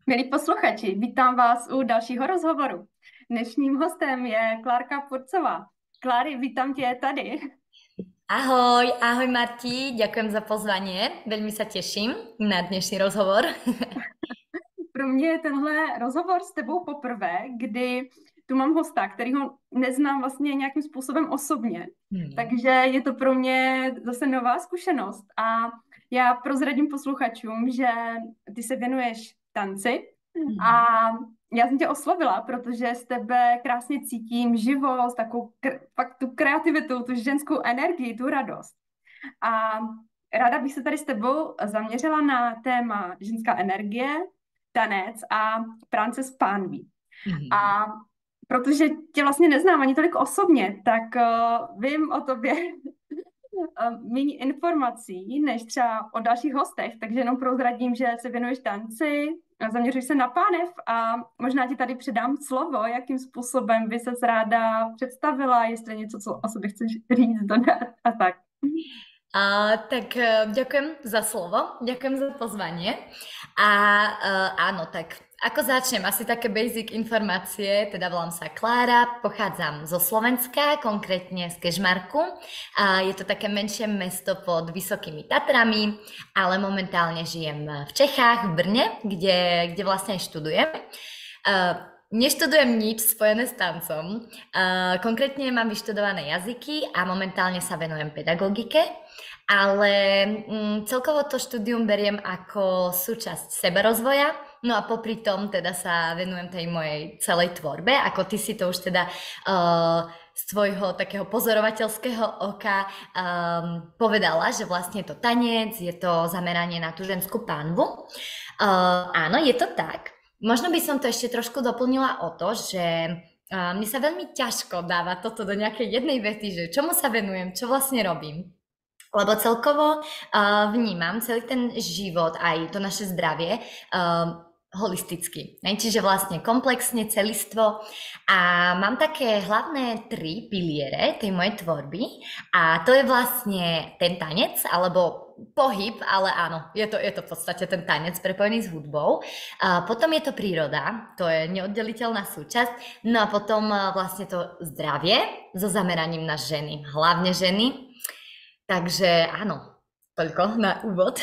Milí posluchači, vítám vás u dalšího rozhovoru. Dnešním hostem je Klárka Purcová. Kláry, vítám tě tady. Ahoj, ahoj Marti, ďakujem za pozvanie, veľmi sa teším na dnešný rozhovor. Pro mě je tenhle rozhovor s tebou poprvé, kdy tu mám hosta, kterýho neznám vlastně nějakým způsobem osobně. Takže je to pro mě zase nová zkušenost. A já prozradím posluchačům, že ty se věnuješ tanci a já jsem tě oslovila, protože z tebe krásně cítím živost, takovou fakt tu kreativitu, tu ženskou energii, tu radost. A ráda bych se tady s tebou zaměřila na téma ženská energie, tanec a práce s pánví. A protože tě vlastně neznám ani tolik osobně, tak vím o tobě méně informací než třeba o dalších hostech, takže jenom prozradím, že se věnuješ tanci, zaměřuješ se na pánev a možná ti tady předám slovo, jakým způsobem by ses ráda představila, jestli něco, co o sobě chceš říct, dodat a tak. Tak ďakujem za slovo, ďakujem za pozvanie. A áno, tak ako začnem, asi také basic informácie, teda volám sa Klára, pochádzam zo Slovenska, konkrétne z Kežmarku. Je to také menšie mesto pod Vysokými Tatrami, ale momentálne žijem v Čechách, v Brne, kde vlastne aj študujem. Neštudujem nič spojené s tancom. Konkrétne mám vyštudované jazyky a momentálne sa venujem pedagogike, ale celkovo to štúdium beriem ako súčasť seberozvoja, no a popri tom teda sa venujem tej mojej celej tvorbe, ako ty si to už teda z tvojho takého pozorovateľského oka povedala, že vlastne je to tanec, je to zameranie na tú ženskú pánvu. Áno, je to tak. Možno by som to ešte trošku doplnila o to, že mne sa veľmi ťažko dáva toto do nejakej jednej vety, že čomu sa venujem, čo vlastne robím. Lebo celkovo vnímam celý ten život, aj to naše zdravie, holisticky. Čiže vlastne komplexne, celistvo. A mám také hlavné 3 piliere tej mojej tvorby a to je vlastne ten tanec, alebo pohyb, ale áno, je to v podstate ten tanec prepojený s hudbou. Potom je to príroda, to je neoddeliteľná súčasť. No a potom vlastne to zdravie so zameraním na ženy, hlavne ženy. Takže áno, toľko na úvod.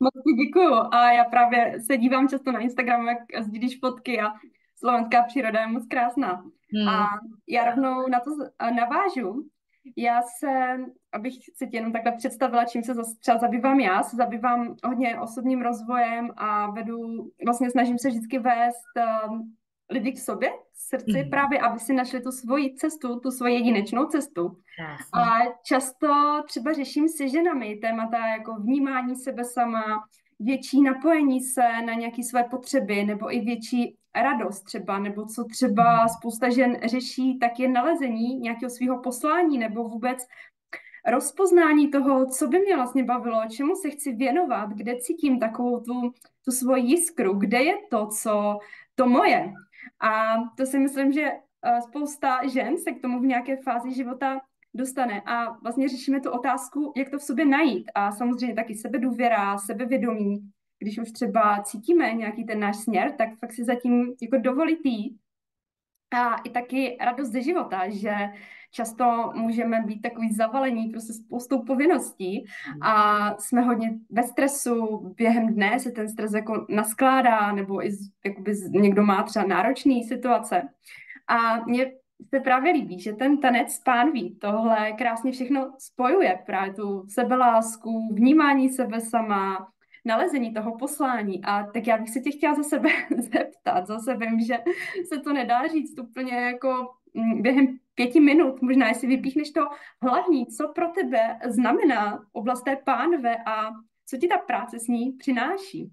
Moc ti děkuju. A já právě se dívám často na Instagram, jak sdílíš fotky a slovenská příroda je moc krásná. A já rovnou na to navážu. Já se, abych se ti jenom takhle představila, čím se třeba zabývám já, se zabývám hodně osobním rozvojem a vlastně snažím se vždycky vést lidi k sobě, k srdci, právě aby si našli tu svoji cestu, tu svoji jedinečnou cestu. Krásne. A často třeba řeším se ženami témata jako vnímání sebe sama, větší napojení se na nějaké své potřeby nebo i větší radost třeba, nebo co třeba spousta žen řeší, tak je nalezení nějakého svého poslání nebo vůbec rozpoznání toho, co by mě vlastně bavilo, čemu se chci věnovat, kde cítím takovou tu svoji jiskru, kde je to moje. A to si myslím, že spousta žen se k tomu v nějaké fázi života dostane. A vlastně řešíme tu otázku, jak to v sobě najít. A samozřejmě taky sebedůvěra, sebevědomí. Když už třeba cítíme nějaký ten náš směr, tak fakt si zatím jako dovolit jít. A i taky radost ze života, že často můžeme být takový zavalení prostě spoustou povinností a jsme hodně ve stresu, během dne se ten stres jako naskládá, nebo i jakoby někdo má třeba náročný situace. A mně se právě líbí, že ten tanec pánví tohle krásně všechno spojuje, právě tu sebelásku, vnímání sebe sama, nalezení toho poslání. A tak já bych se tě chtěla za sebe zeptat. Zase vím, že se to nedá říct úplně jako během 5 minut. Možná, jestli vypíchneš to hlavní, co pro tebe znamená oblast té pánve a co ti ta práce s ní přináší.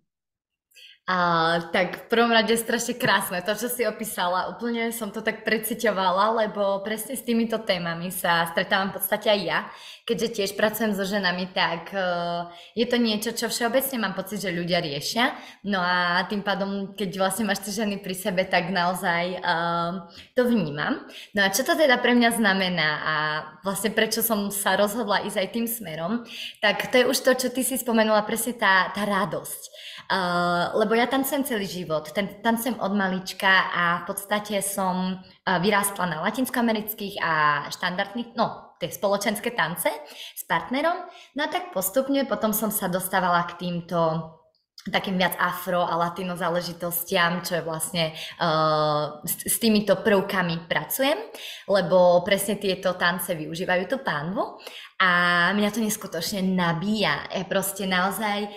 Tak v prvom rade strašne krásne to, čo si opísala. Úplne som to tak preciťovala, lebo presne s týmito témami sa stretávam v podstate aj ja. Keďže tiež pracujem so ženami, tak je to niečo, čo všeobecne mám pocit, že ľudia riešia. No a tým pádom, keď vlastne máš tie ženy pri sebe, tak naozaj to vnímam. No a čo to teda pre mňa znamená a vlastne prečo som sa rozhodla ísť aj tým smerom, tak to je už to, čo ty si spomenula, presne tá radosť. Lebo ja tancujem celý život, tancujem od malička a v podstate som vyrástla na latinskoamerických a štandardných, no, tie spoločenské tance s partnerom. No a tak postupne potom som sa dostávala k týmto takým viac afro a latino záležitostiam, čo je vlastne s týmito prvkami pracujem, lebo presne tieto tance využívajú tú pánvu a mňa to neskutočne nabíja. Ja proste naozaj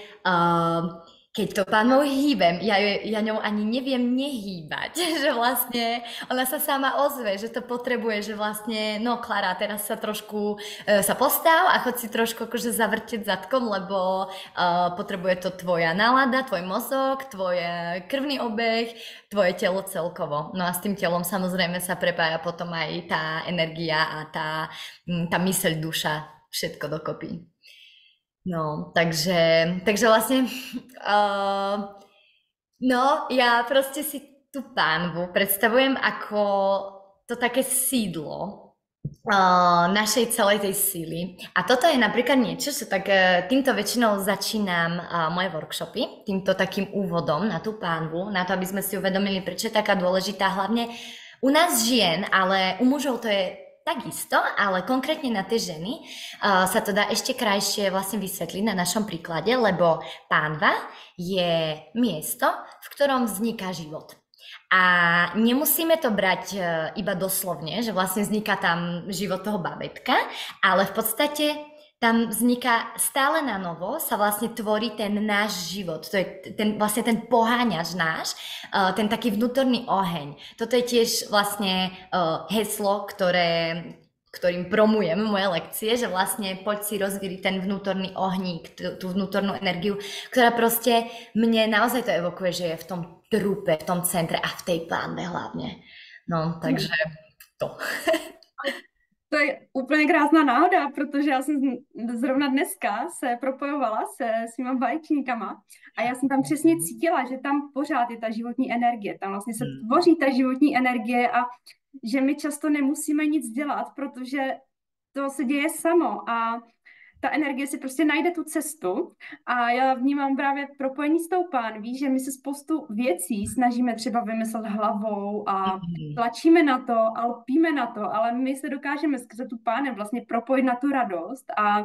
keď to pánvou hýbem, ja ňou ani neviem nehýbať, že vlastne ona sa sama ozve, že to potrebuje, že vlastne, no Klára, teraz sa trošku sa postav a chod si trošku akože zavrteť zadkom, lebo potrebuje to tvoja nálada, tvoj mozog, tvoj krvný obeh, tvoje telo celkovo. No a s tým telom samozrejme sa prepája potom aj tá energia a tá myseľ, duša, všetko dokopy. No, takže vlastne, no, ja proste si tú pánvu predstavujem ako to také sídlo našej celej tej síly. A toto je napríklad niečo, že tak týmto väčšinou začínam moje workshopy, týmto takým úvodom na tú pánvu, na to, aby sme si uvedomili, prečo je taká dôležitá, hlavne u nás žien, ale u mužov to je takisto, ale konkrétne na tie ženy sa to dá ešte krajšie vlastne vysvetliť na našom príklade, lebo pánva je miesto, v ktorom vzniká život. A nemusíme to brať iba doslovne, že vlastne vzniká tam život toho babetka, ale v podstate tam vzniká stále na novo, sa vlastne tvorí ten náš život. To je vlastne ten poháňač náš, ten taký vnútorný oheň. Toto je tiež vlastne heslo, ktorým promujem moje lekcie, že vlastne poď si rozvíriť ten vnútorný ohník, tú vnútornú energiu, ktorá proste mne naozaj to evokuje, že je v tom trupe, v tom centre a v tej pánve hlavne. No, takže to. To je úplně krásná náhoda, protože já jsem zrovna dneska se propojovala se svýma baječníkama a já jsem tam přesně cítila, že tam pořád je ta životní energie, tam vlastně se tvoří ta životní energie a že my často nemusíme nic dělat, protože to se děje samo a ta energie si prostě najde tu cestu a já vnímám právě propojení s tou pánví, že my se spoustu věcí snažíme třeba vymyslet hlavou a tlačíme na to a lpíme na to, ale my se dokážeme skrze tu pánev vlastně propojit na tu radost a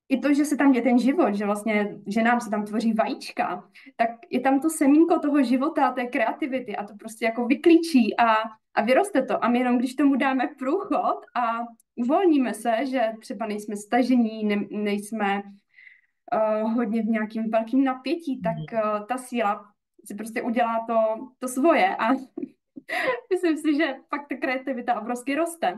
i to, že se tam děje ten život, že vlastně ženám se tam tvoří vajíčka, tak je tam to semínko toho života, té kreativity a to prostě jako vyklíčí a vyroste to. A my jenom, když tomu dáme průchod a uvolníme se, že třeba nejsme stažení, nejsme hodně v nějakým velkým napětí, tak ta síla si prostě udělá to svoje a myslím si, že pak ta kreativita obrovsky roste.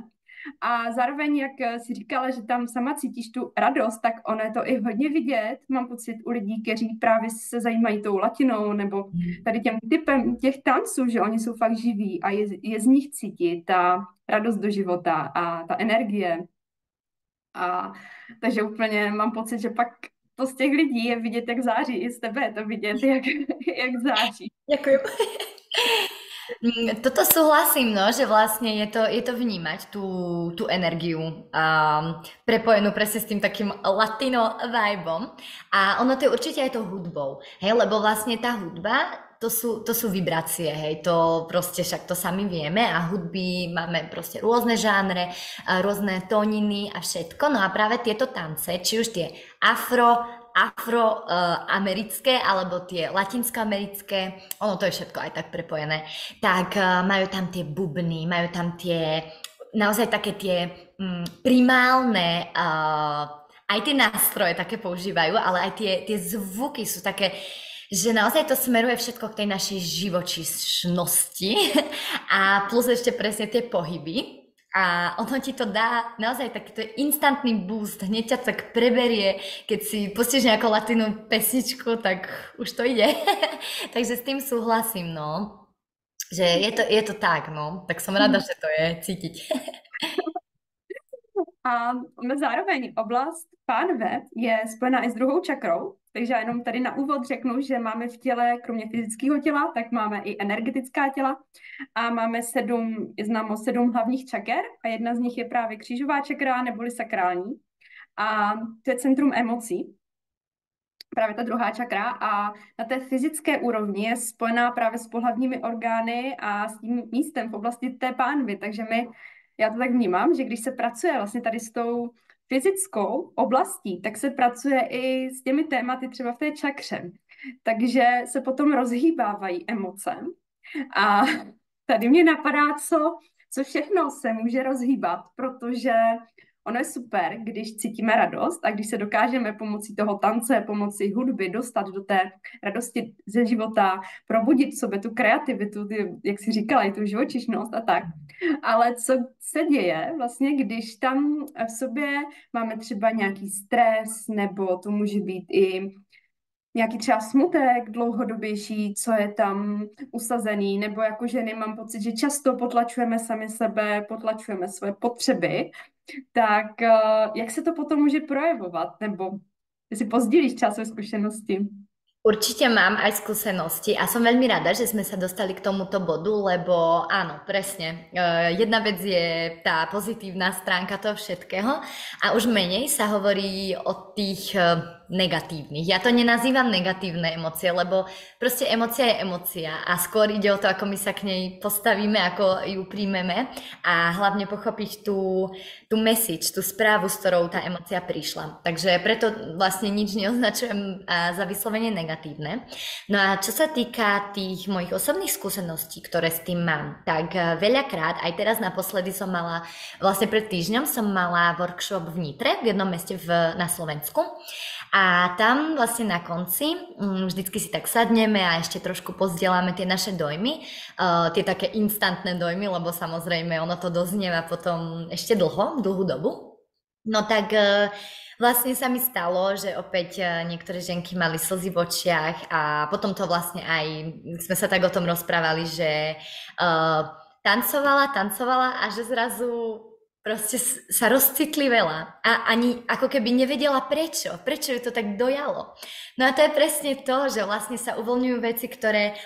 A zároveň, jak si říkala, že tam sama cítíš tu radost, tak ono je to i hodně vidět. Mám pocit u lidí, kteří právě se zajímají tou latinou nebo tady těm typem těch tanců, že oni jsou fakt živí a je z nich cítit ta radost do života a ta energie. A takže úplně mám pocit, že pak to z těch lidí je vidět, jak září. I z tebe je to vidět, jak září. Ďakujem. Toto súhlasím, no, že vlastne je to vnímať tú energiu prepojenú presne s tým takým latino vibom a ono to je určite aj tou hudbou, hej, lebo vlastne tá hudba to sú vibrácie, hej, to proste však to sami vieme a hudby máme proste rôzne žánre, rôzne tóniny a všetko, no a práve tieto tance, či už tie afroamerické alebo tie latinskoamerické, ono to je všetko aj tak prepojené, tak majú tam tie bubny, majú tam tie naozaj také tie primálne, aj tie nástroje také používajú, ale aj tie zvuky sú také, že naozaj to smeruje všetko k tej našej živočíšnosti a plus ešte presne tie pohyby. A ono ti to dá naozaj takýto instantný boost, hneď ťa tak preberie, keď si pustíš nejakú latinú pesničku, tak už to ide. Takže s tým súhlasím, no. Že je to tak, no. Tak som rada, že to je cítiť. A zároveň oblast pánve je spojená i s druhou čakrou, takže já jenom tady na úvod řeknu, že máme v těle, kromě fyzického těla, tak máme i energetická těla a máme známo 7 hlavních čaker a jedna z nich je právě křížová čakra neboli sakrální a to je centrum emocí. právě ta druhá čakra a na té fyzické úrovni je spojená právě s pohlavními orgány a s tím místem v oblasti té pánvy, takže já to tak vnímám, že když se pracuje vlastně tady s tou fyzickou oblastí, tak se pracuje i s těmi tématy třeba v té čakře. Takže se potom rozhýbávají emoce. A tady mě napadá, co všechno se může rozhýbat, protože ono je super, když cítíme radost a když se dokážeme pomocí toho tance, pomocí hudby dostat do té radosti ze života, probudit v sobě tu kreativitu, jak jsi říkala, i tu živočišnost a tak. Ale co se děje vlastně, když tam v sobě máme třeba nějaký stres, nebo to může být i nějaký třeba smutek dlouhodobější, co je tam usazený, nebo jako ženy mám pocit, že často potlačujeme sami sebe, potlačujeme svoje potřeby, tak jak se to potom může projevovat, nebo jestli pozdílíš třeba své zkušenosti? Určite mám aj skúsenosti a som veľmi rada, že sme sa dostali k tomuto bodu, lebo áno, presne. Jedna vec je tá pozitívna stránka toho všetkého a už menej sa hovorí o tých negatívnych. Ja to nenazývam negatívne emócie, lebo proste emócia je emócia a skôr ide o to, ako my sa k nej postavíme, ako ju príjmeme a hlavne pochopiť tú message, tú správu, s ktorou tá emócia prišla. Takže preto vlastne nič neoznačujem za vyslovene negatívne. No a čo sa týka tých mojich osobných skúseností, ktoré s tým mám, tak veľakrát, aj teraz naposledy som mala, vlastne pred týždňom som mala workshop v Nitre, v jednom meste na Slovensku. A tam vlastne na konci vždycky si tak sadneme a ešte trošku pozdieľame tie naše dojmy, tie také instantné dojmy, lebo samozrejme ono to doznieva potom ešte dlhú dobu. No tak vlastne sa mi stalo, že opäť niektoré ženky mali slzy v očiach a potom to vlastne aj, sme sa tak o tom rozprávali, že tancovala a že zrazu proste sa rozcitli veľa a ani ako keby nevedela prečo ju to tak dojalo. No a to je presne to, že vlastne sa uvoľňujú veci,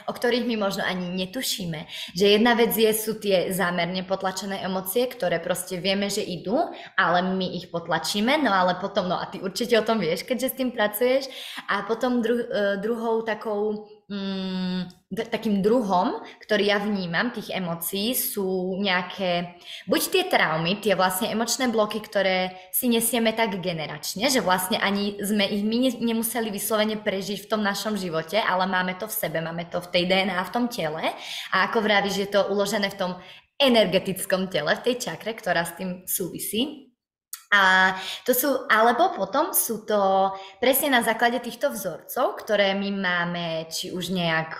o ktorých my možno ani netušíme. Že jedna vec sú tie zámerne potlačené emócie, ktoré proste vieme, že idú, ale my ich potlačíme, no ale potom, no a ty určite o tom vieš, keďže s tým pracuješ, a potom druhou takým druhom, ktorý ja vnímam, tých emócií, sú nejaké, buď tie traumy, tie vlastne emočné bloky, ktoré si nesieme tak generačne, že vlastne ani sme ich my nemuseli vyslovene prežiť v tom našom živote, ale máme to v sebe, máme to v tej DNA, v tom tele. A ako vravíš, je to uložené v tom energetickom tele, v tej čakre, ktorá s tým súvisí. A to sú, alebo potom sú to presne na základe týchto vzorcov, ktoré my máme či už nejak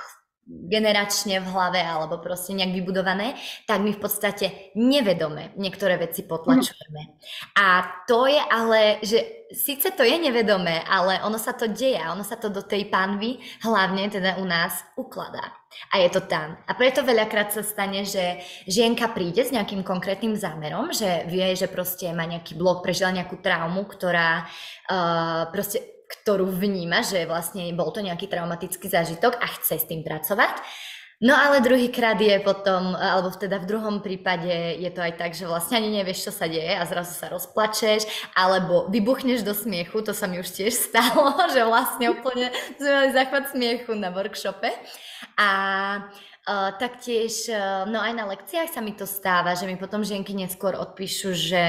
generačne v hlave alebo proste nejak vybudované, tak my v podstate nevedome niektoré veci potlačujeme. A to je ale, že síce to je nevedomé, ale ono sa to deje, ono sa to do tej panvy, hlavne teda u nás, ukladá. A je to tam. A preto veľakrát sa stane, že žienka príde s nejakým konkrétnym zámerom, že vie, že proste má nejaký blok, prežila nejakú traumu, ktorú vníma, že vlastne bol to nejaký traumatický zážitok a chce s tým pracovať. No ale druhýkrát je potom, alebo teda v druhom prípade je to aj tak, že vlastne ani nevieš, čo sa deje a zrazu sa rozplačeš, alebo vybuchneš do smiechu, to sa mi už tiež stalo, že vlastne úplne sme mali záchvat smiechu na workshope. A taktiež, no aj na lekciách sa mi to stáva, že mi potom žienky neskôr odpíšu, že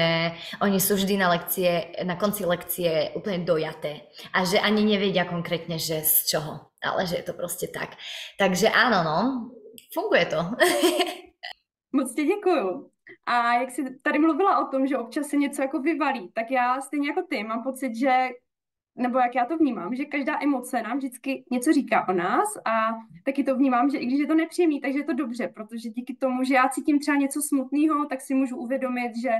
oni sú vždy na konci lekcie úplne dojaté a že ani nevedia konkrétne, že z čoho, ale že je to proste tak. Takže áno, no, funguje to. Moc ti děkuju. A jak jsi tady mluvila o tom, že občas se něco jako vyvalí, tak já stejně jako ty mám pocit, že nebo jak já to vnímám, že každá emoce nám vždycky něco říká o nás a taky to vnímám, že i když je to nepříjemný, takže je to dobře, protože díky tomu, že já cítím třeba něco smutného, tak si můžu uvědomit, že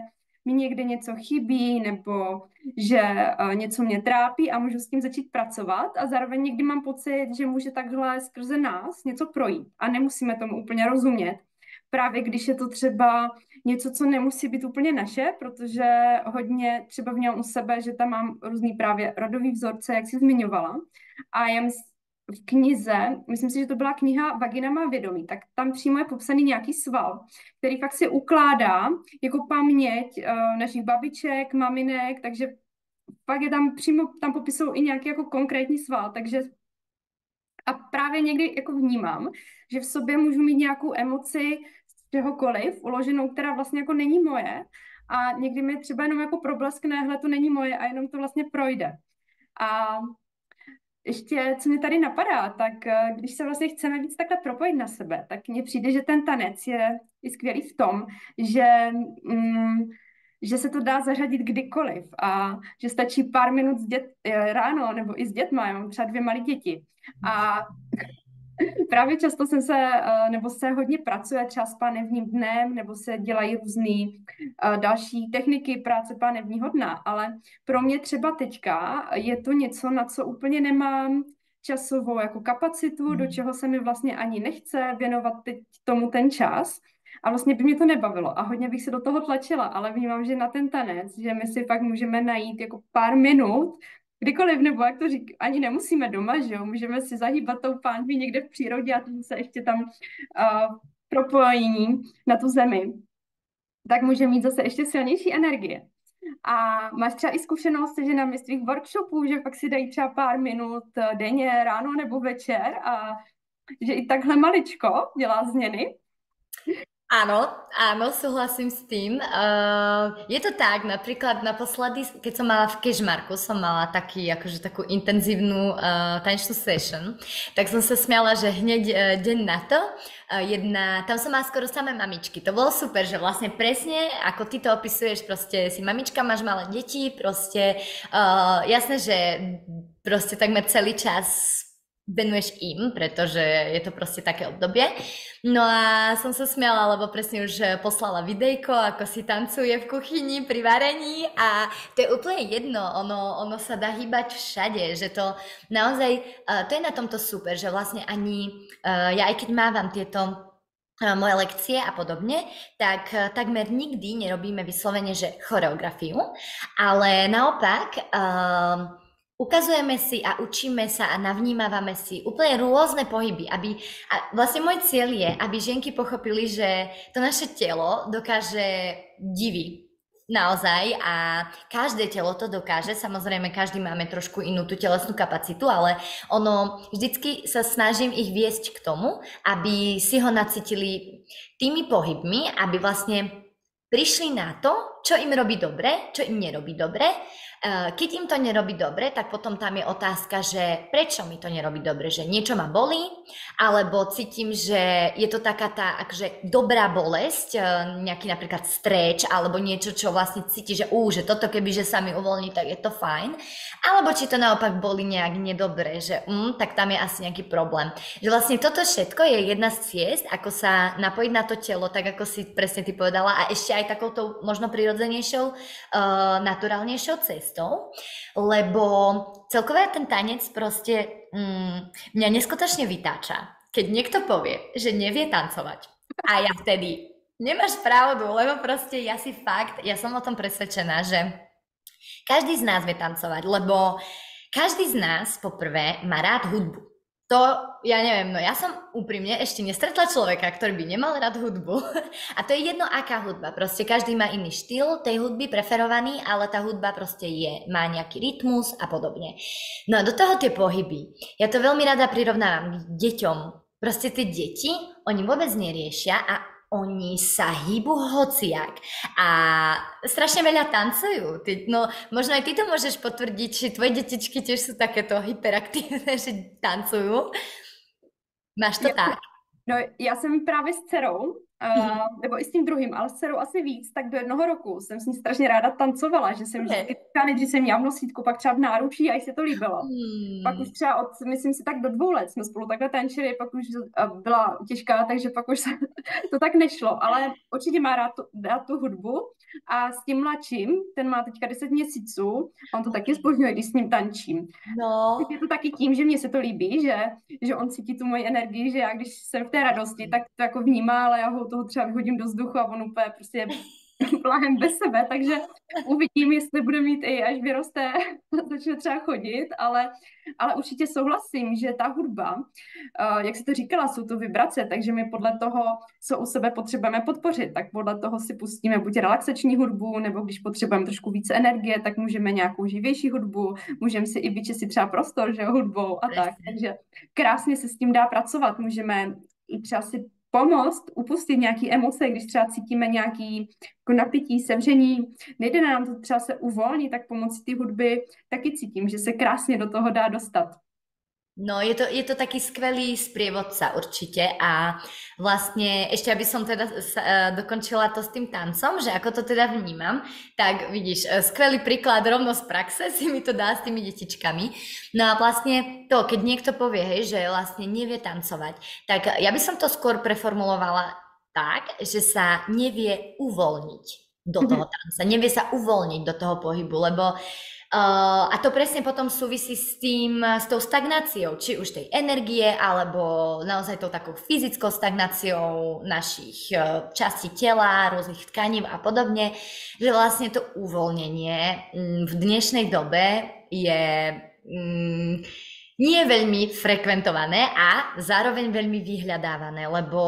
mi někde něco chybí nebo že něco mě trápí a můžu s tím začít pracovat a zároveň někdy mám pocit, že může takhle skrze nás něco projít a nemusíme tomu úplně rozumět. Právě když je to třeba něco, co nemusí být úplně naše, protože hodně třeba vnímám u sebe, že tam mám různý právě rodový vzorce, jak jsi zmiňovala. A já v knize, myslím si, že to byla kniha Vagina má vědomí, tak tam přímo je popsaný nějaký sval, který fakt si ukládá jako paměť našich babiček, maminek, takže pak je tam přímo, tam popisují i nějaký jako konkrétní sval, takže a právě někdy jako vnímám, že v sobě můžu mít nějakou emoci z čehokoliv uloženou, která vlastně jako není moje a někdy mi třeba jenom jako probleskne, hle, to není moje a jenom to vlastně projde. A ještě, co mě tady napadá, tak když se vlastně chceme víc takhle propojit na sebe, tak mně přijde, že ten tanec je skvělý v tom, že, mm, že se to dá zařadit kdykoliv a že stačí pár minut ráno nebo i s dětma, já mám třeba 2 malé děti. A právě často nebo se hodně pracuje třeba s pánevním dnem, nebo se dělají různé další techniky práce pánevního dna, ale pro mě třeba teďka je to něco, na co úplně nemám časovou jako kapacitu, do čeho se mi vlastně ani nechce věnovat teď tomu ten čas. A vlastně by mě to nebavilo a hodně bych se do toho tlačila, ale vnímám, že na ten tanec, že my si fakt můžeme najít jako pár minut, kdykoliv, nebo jak to říct, ani nemusíme doma, že jo, můžeme si zahýbat tou pánví někde v přírodě a tím se ještě tam propojení na tu zemi, tak může mít zase ještě silnější energie. A máš třeba i zkušenost se ženami z tvých workshopů, že pak si dají třeba pár minut denně, ráno nebo večer a že i takhle maličko dělá změny. Áno, áno, súhlasím s tým. Je to tak, napríklad naposledy, keď som mala v Kežmarku, som mala akože takú intenzívnu tanečnú session, tak som sa smiala, že hneď deň na to, tam som mala skoro samé mamičky. To bolo super, že vlastne presne, ako ty to opisuješ, proste si mamička, máš malé deti, proste jasné, že proste takmer celý čas venuješ im, pretože je to proste také obdobie. No a som sa smiala, lebo presne už poslala videjko, ako si tancuje v kuchyni pri varení a to je úplne jedno, ono sa dá hýbať všade, že to naozaj, to je na tomto super, že vlastne ani ja aj keď mávam tieto moje lekcie a podobne, tak takmer nikdy nerobíme vyslovene, že choreografiu, ale naopak ukazujeme si a učíme sa a navnímavame si úplne rôzne pohyby, a vlastne môj cieľ je, aby žienky pochopili, že to naše telo dokáže divy. Naozaj a každé telo to dokáže, samozrejme každý máme trošku inú tú telesnú kapacitu, ale vždycky sa snažím ich viesť k tomu, aby si ho nacítili tými pohybmi, aby vlastne prišli na to, čo im robí dobre, čo im nerobí dobre. Keď im to nerobí dobre, tak potom tam je otázka, že prečo mi to nerobí dobre, že niečo ma bolí, alebo cítim, že je to taká tá akože dobrá bolesť, nejaký napríklad stretch, alebo niečo, čo vlastne cíti, že toto kebyže sa mi uvoľní, tak je to fajn, alebo či to naopak boli nejak nedobre, že tak tam je asi nejaký problém. Že vlastne toto všetko je jedna z ciest, ako sa napojiť na to telo, tak ako si presne ty povedala, a ešte aj takouto možno prirodzenejšou, naturálnejšou cestou. Lebo celkové ten tanec proste mňa neskutočne vytáča. Keď niekto povie, že nevie tancovať a ja vtedy nemáš pravdu, lebo proste ja som o tom presvedčená, že každý z nás vie tancovať, lebo každý z nás poprvé má rád hudbu. To, ja neviem, ja som úprimne ešte nestretla človeka, ktorý by nemal rád hudbu. A to je jedno, aká hudba. Proste každý má iný štýl tej hudby, preferovaný, ale tá hudba proste má nejaký rytmus a podobne. No a do toho tie pohyby. Ja to veľmi rada prirovnávam k deťom. Proste tie deti, oni vôbec neriešia a oni sa hýbu hociak a strašne veľa tancujú. Možno aj ty to môžeš potvrdiť, že tvoje detičky tiež sú takéto hyperaktívne, že tancujú. Máš to tak? No, já jsem právě s dcerou, nebo i s tím druhým, ale s dcerou asi víc, tak do 1 roku jsem s ní strašně ráda tancovala, že jsem vždycky nejdřív jsem měla v nosítku, pak třeba v náručí a jí se to líbilo. Pak už třeba myslím si tak do 2 let jsme spolu takhle tančili, pak už byla těžká, takže pak už to tak nešlo, ale určitě má rád tu hudbu a s tím mladším, ten má teďka 10 měsíců, on to taky zbožňuje, když s ním tančím. No. Je to taky tím, že mně se to líbí, že on cítí tu moji energii, že já když jsem v té radosti, tak to jako vnímá, ale já ho toho třeba vyhodím do vzduchu a on úplně prostě plahem bez sebe, takže uvidím, jestli bude mít i až vyroste, začne třeba chodit, ale určitě souhlasím, že ta hudba, jak jsi to říkala, jsou to vibrace, takže my podle toho, co u sebe potřebujeme podpořit, tak podle toho si pustíme buď relaxační hudbu, nebo když potřebujeme trošku více energie, tak můžeme nějakou živější hudbu, můžeme si i vyčistit třeba prostor, že hudbou a tak, takže krásně se s tím dá pracovat, můžeme i třeba si pomoct, upustit nějaký emoce, když třeba cítíme nějaký jako napětí, sevření, nejde nám to třeba se uvolnit, tak pomocí té hudby taky cítím, že se krásně do toho dá dostat. No, je to taký skvelý sprievodca určite a vlastne ešte, aby som teda dokončila to s tým tancom, že ako to teda vnímam, tak vidíš, skvelý príklad rovno z praxe si mi to dá s tými detičkami. No a vlastne to, keď niekto povie, hej, že vlastne nevie tancovať, tak ja by som to skôr preformulovala tak, že sa nevie uvoľniť do toho tanca, nevie sa uvoľniť do toho pohybu, lebo a to presne potom súvisí s tým, s tou stagnáciou, či už tej energie, alebo naozaj tou takou fyzickou stagnáciou našich častí tela, rôznych tkanív a podobne, že vlastne to uvoľnenie v dnešnej dobe je nie veľmi frekventované a zároveň veľmi vyhľadávané, lebo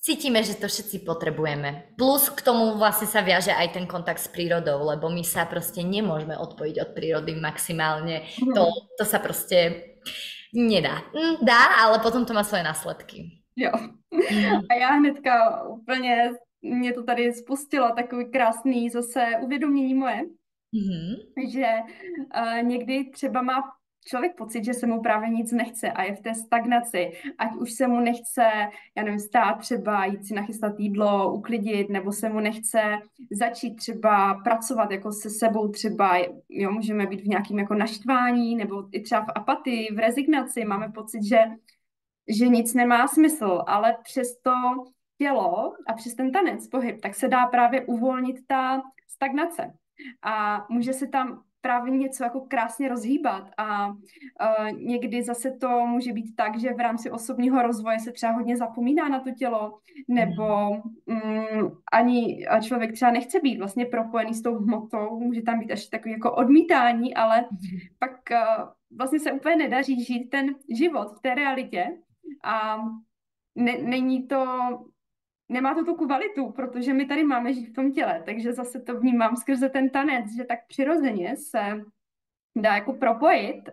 cítime, že to všetci potrebujeme. Plus k tomu vlastne sa viaže aj ten kontakt s prírodou, lebo my sa proste nemôžeme odpojiť od prírody maximálne. To sa proste nedá. Dá, ale potom to má svoje následky. Jo. A já hnedka úplně, mě to tady spustilo takový krásný zase uvědomění moje, že někdy třeba má člověk pocit, že se mu právě nic nechce a je v té stagnaci, ať už se mu nechce, já nevím, stát třeba, jít si nachystat jídlo, uklidit, nebo se mu nechce začít třeba pracovat jako se sebou třeba, jo, můžeme být v nějakém jako naštvání, nebo i třeba v apatii, v rezignaci, máme pocit, že nic nemá smysl, ale přes to tělo a přes ten tanec, pohyb, tak se dá právě uvolnit ta stagnace a může se tam právě něco jako krásně rozhýbat a někdy zase to může být tak, že v rámci osobního rozvoje se třeba hodně zapomíná na to tělo, nebo ani člověk třeba nechce být vlastně propojený s tou hmotou, může tam být až takový jako odmítání, ale pak vlastně se úplně nedaří žít ten život v té realitě a není to, nemá to tu kvalitu, protože my tady máme žít v tom těle, takže zase to vnímám skrze ten tanec, že tak přirozeně se dá jako propojit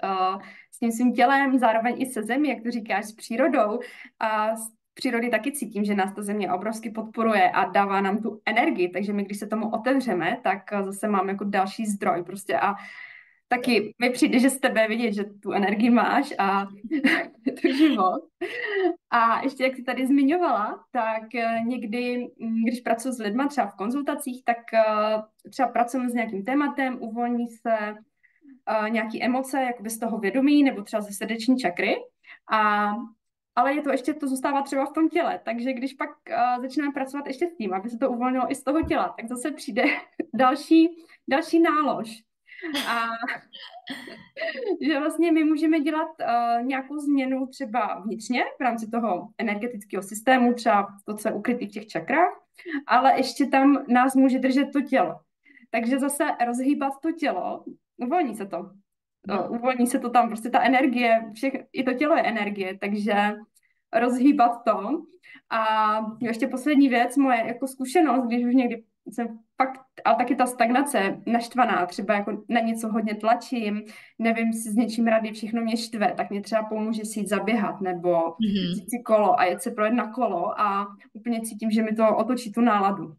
s tím svým tělem, zároveň i se zemí, jak to říkáš, s přírodou a z přírody taky cítím, že nás ta země obrovsky podporuje a dává nám tu energii, takže my, když se tomu otevřeme, tak zase máme jako další zdroj prostě a taky mi přijde, že z tebe vidět, že tu energii máš a to život. A ještě jak jsi tady zmiňovala, tak někdy, když pracuji s lidma třeba v konzultacích, tak třeba pracujeme s nějakým tématem, uvolní se nějaký emoce jakoby z toho vědomí nebo třeba ze srdeční čakry. Ale je to ještě, to zůstává třeba v tom těle, takže když pak začneme pracovat ještě s tím, aby se to uvolnilo i z toho těla, tak zase přijde další nálož. A že vlastně my můžeme dělat nějakou změnu třeba vnitřně v rámci toho energetického systému, třeba to, co je ukrytý v těch čakrách, ale ještě tam nás může držet to tělo. Takže zase rozhýbat to tělo, uvolní se to. Uvolní se to tam, prostě ta energie, i to tělo je energie, takže rozhýbat to. A ještě poslední věc, moje jako zkušenost, když už někdy jsem fakt, ale taky ta stagnace naštvaná, třeba jako na něco hodně tlačím, nevím si s něčím rady, všechno mě štve, tak mě třeba pomůže si jít zaběhat nebo vzít si kolo a jet se projet na kolo a úplně cítím, že mi to otočí tu náladu.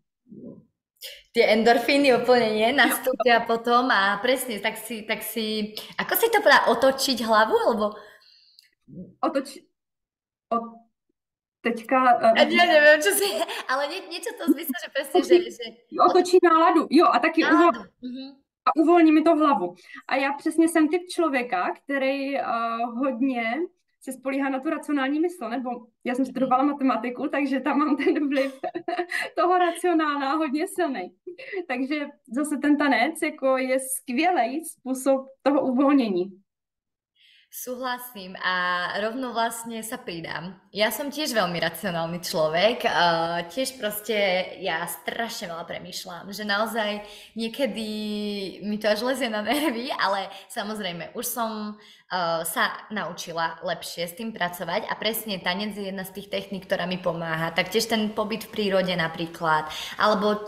Tie endorfíny úplne nie nastúpia potom a presne, tak si, ako si to povedala, otočiť hlavu, alebo? Teďka... Ja neviem, čo si... Ale niečo to zmysle, že presne, že... Otočí náladu, jo, a taky uvolní mi to hlavu. A já přesně jsem typ člověka, který hodně se spolíhá na tu racionální mysl, nebo já jsem studovala matematiku, takže tam mám ten vliv toho racionálna hodně silný. Takže zase ten tanec jako je skvělý způsob toho uvolnění. Súhlasím a rovno vlastne sa pridám. Ja som tiež veľmi racionálny človek, tiež proste ja strašne veľa premýšľam, že naozaj niekedy mi to až lezie na nervy, ale samozrejme už som sa naučila lepšie s tým pracovať a presne tanec je jedna z tých techník, ktorá mi pomáha. Taktiež ten pobyt v prírode napríklad, alebo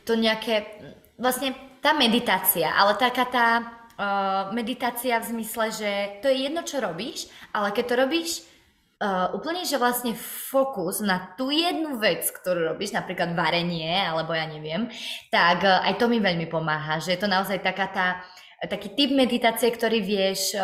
to nejaké, vlastne tá meditácia, ale taká tá meditácia v zmysle, že to je jedno, čo robíš, ale keď to robíš úplne, že vlastne fokus na tú jednu vec, ktorú robíš, napríklad varenie, alebo ja neviem, tak aj to mi veľmi pomáha, že je to naozaj taký typ meditácie, ktorý vieš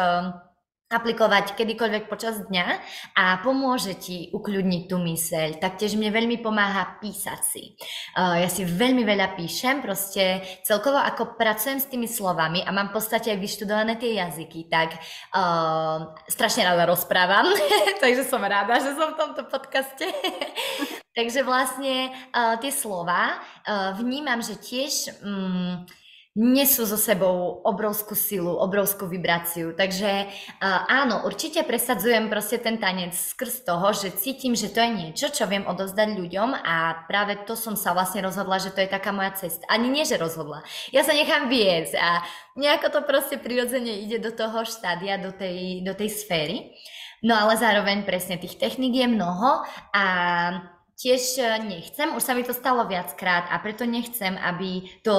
aplikovať kedykoľvek počas dňa a pomôže ti ukľudniť tú myseľ. Taktiež mne veľmi pomáha písať si. Ja si veľmi veľa píšem, proste celkovo ako pracujem s tými slovami a mám v podstate aj vyštudované tie jazyky, tak strašne rada rozprávam, takže som rada, že som v tomto podcaste. Takže vlastne tie slova vnímam, že tiež nesú so sebou obrovskú silu, obrovskú vibráciu. Takže áno, určite presadzujem proste ten tanec skrz toho, že cítim, že to je niečo, čo viem odovzdať ľuďom a práve to som sa vlastne rozhodla, že to je taká moja cesta. Ani nie, že rozhodla. Ja sa nechám viesť a nejako to proste prirodzene ide do toho štádia, do tej sféry. No ale zároveň presne tých techník je mnoho a tiež nechcem, už sa mi to stalo viackrát a preto nechcem, aby to